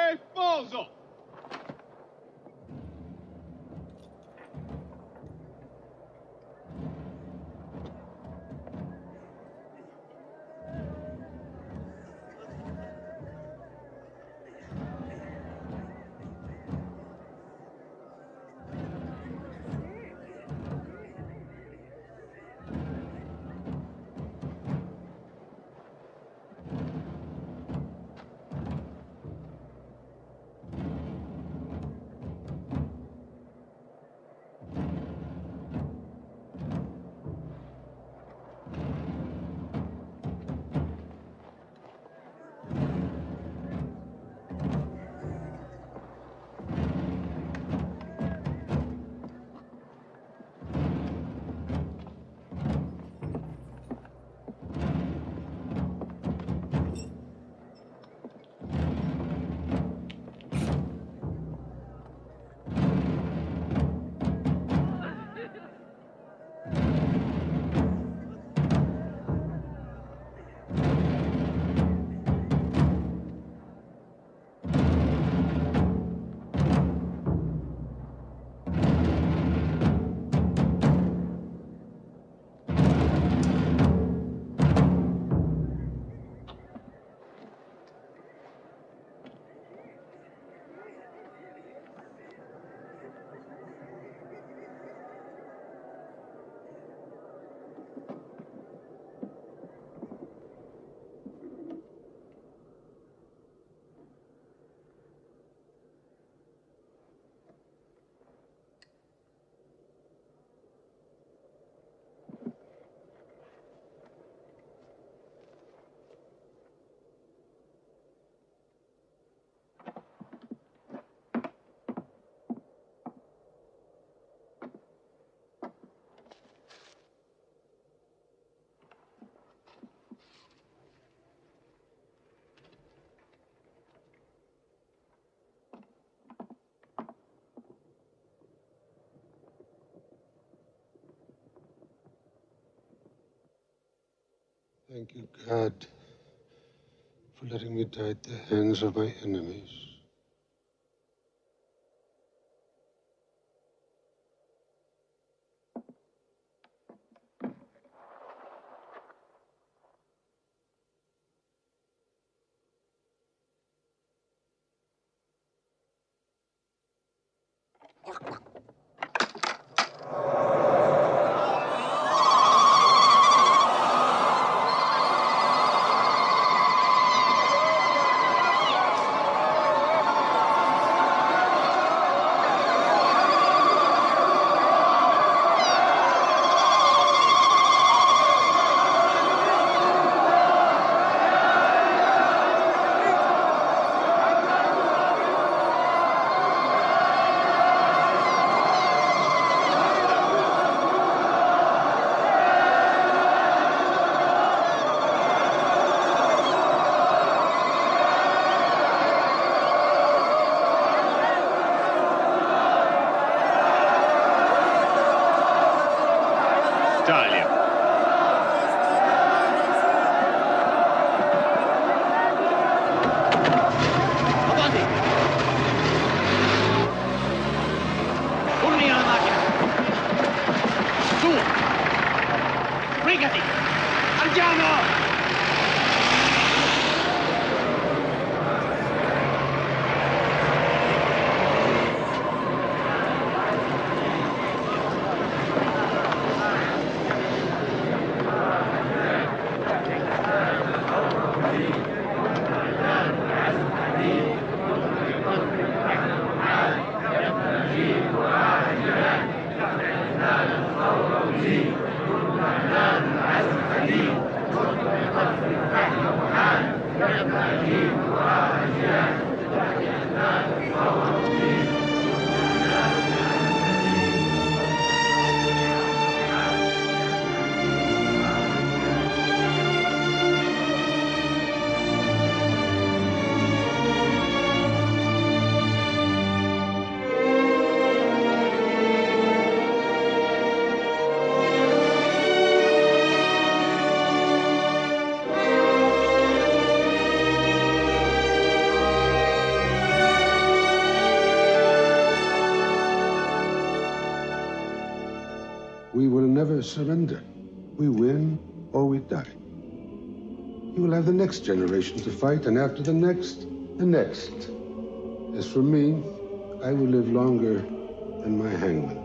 Speaker 10: Thank you, God, for letting me die at the hands of my enemies. We will never surrender. We win or we die. You will have the next generation to fight, and after the next, the next. As for me, I will live longer than my hangman.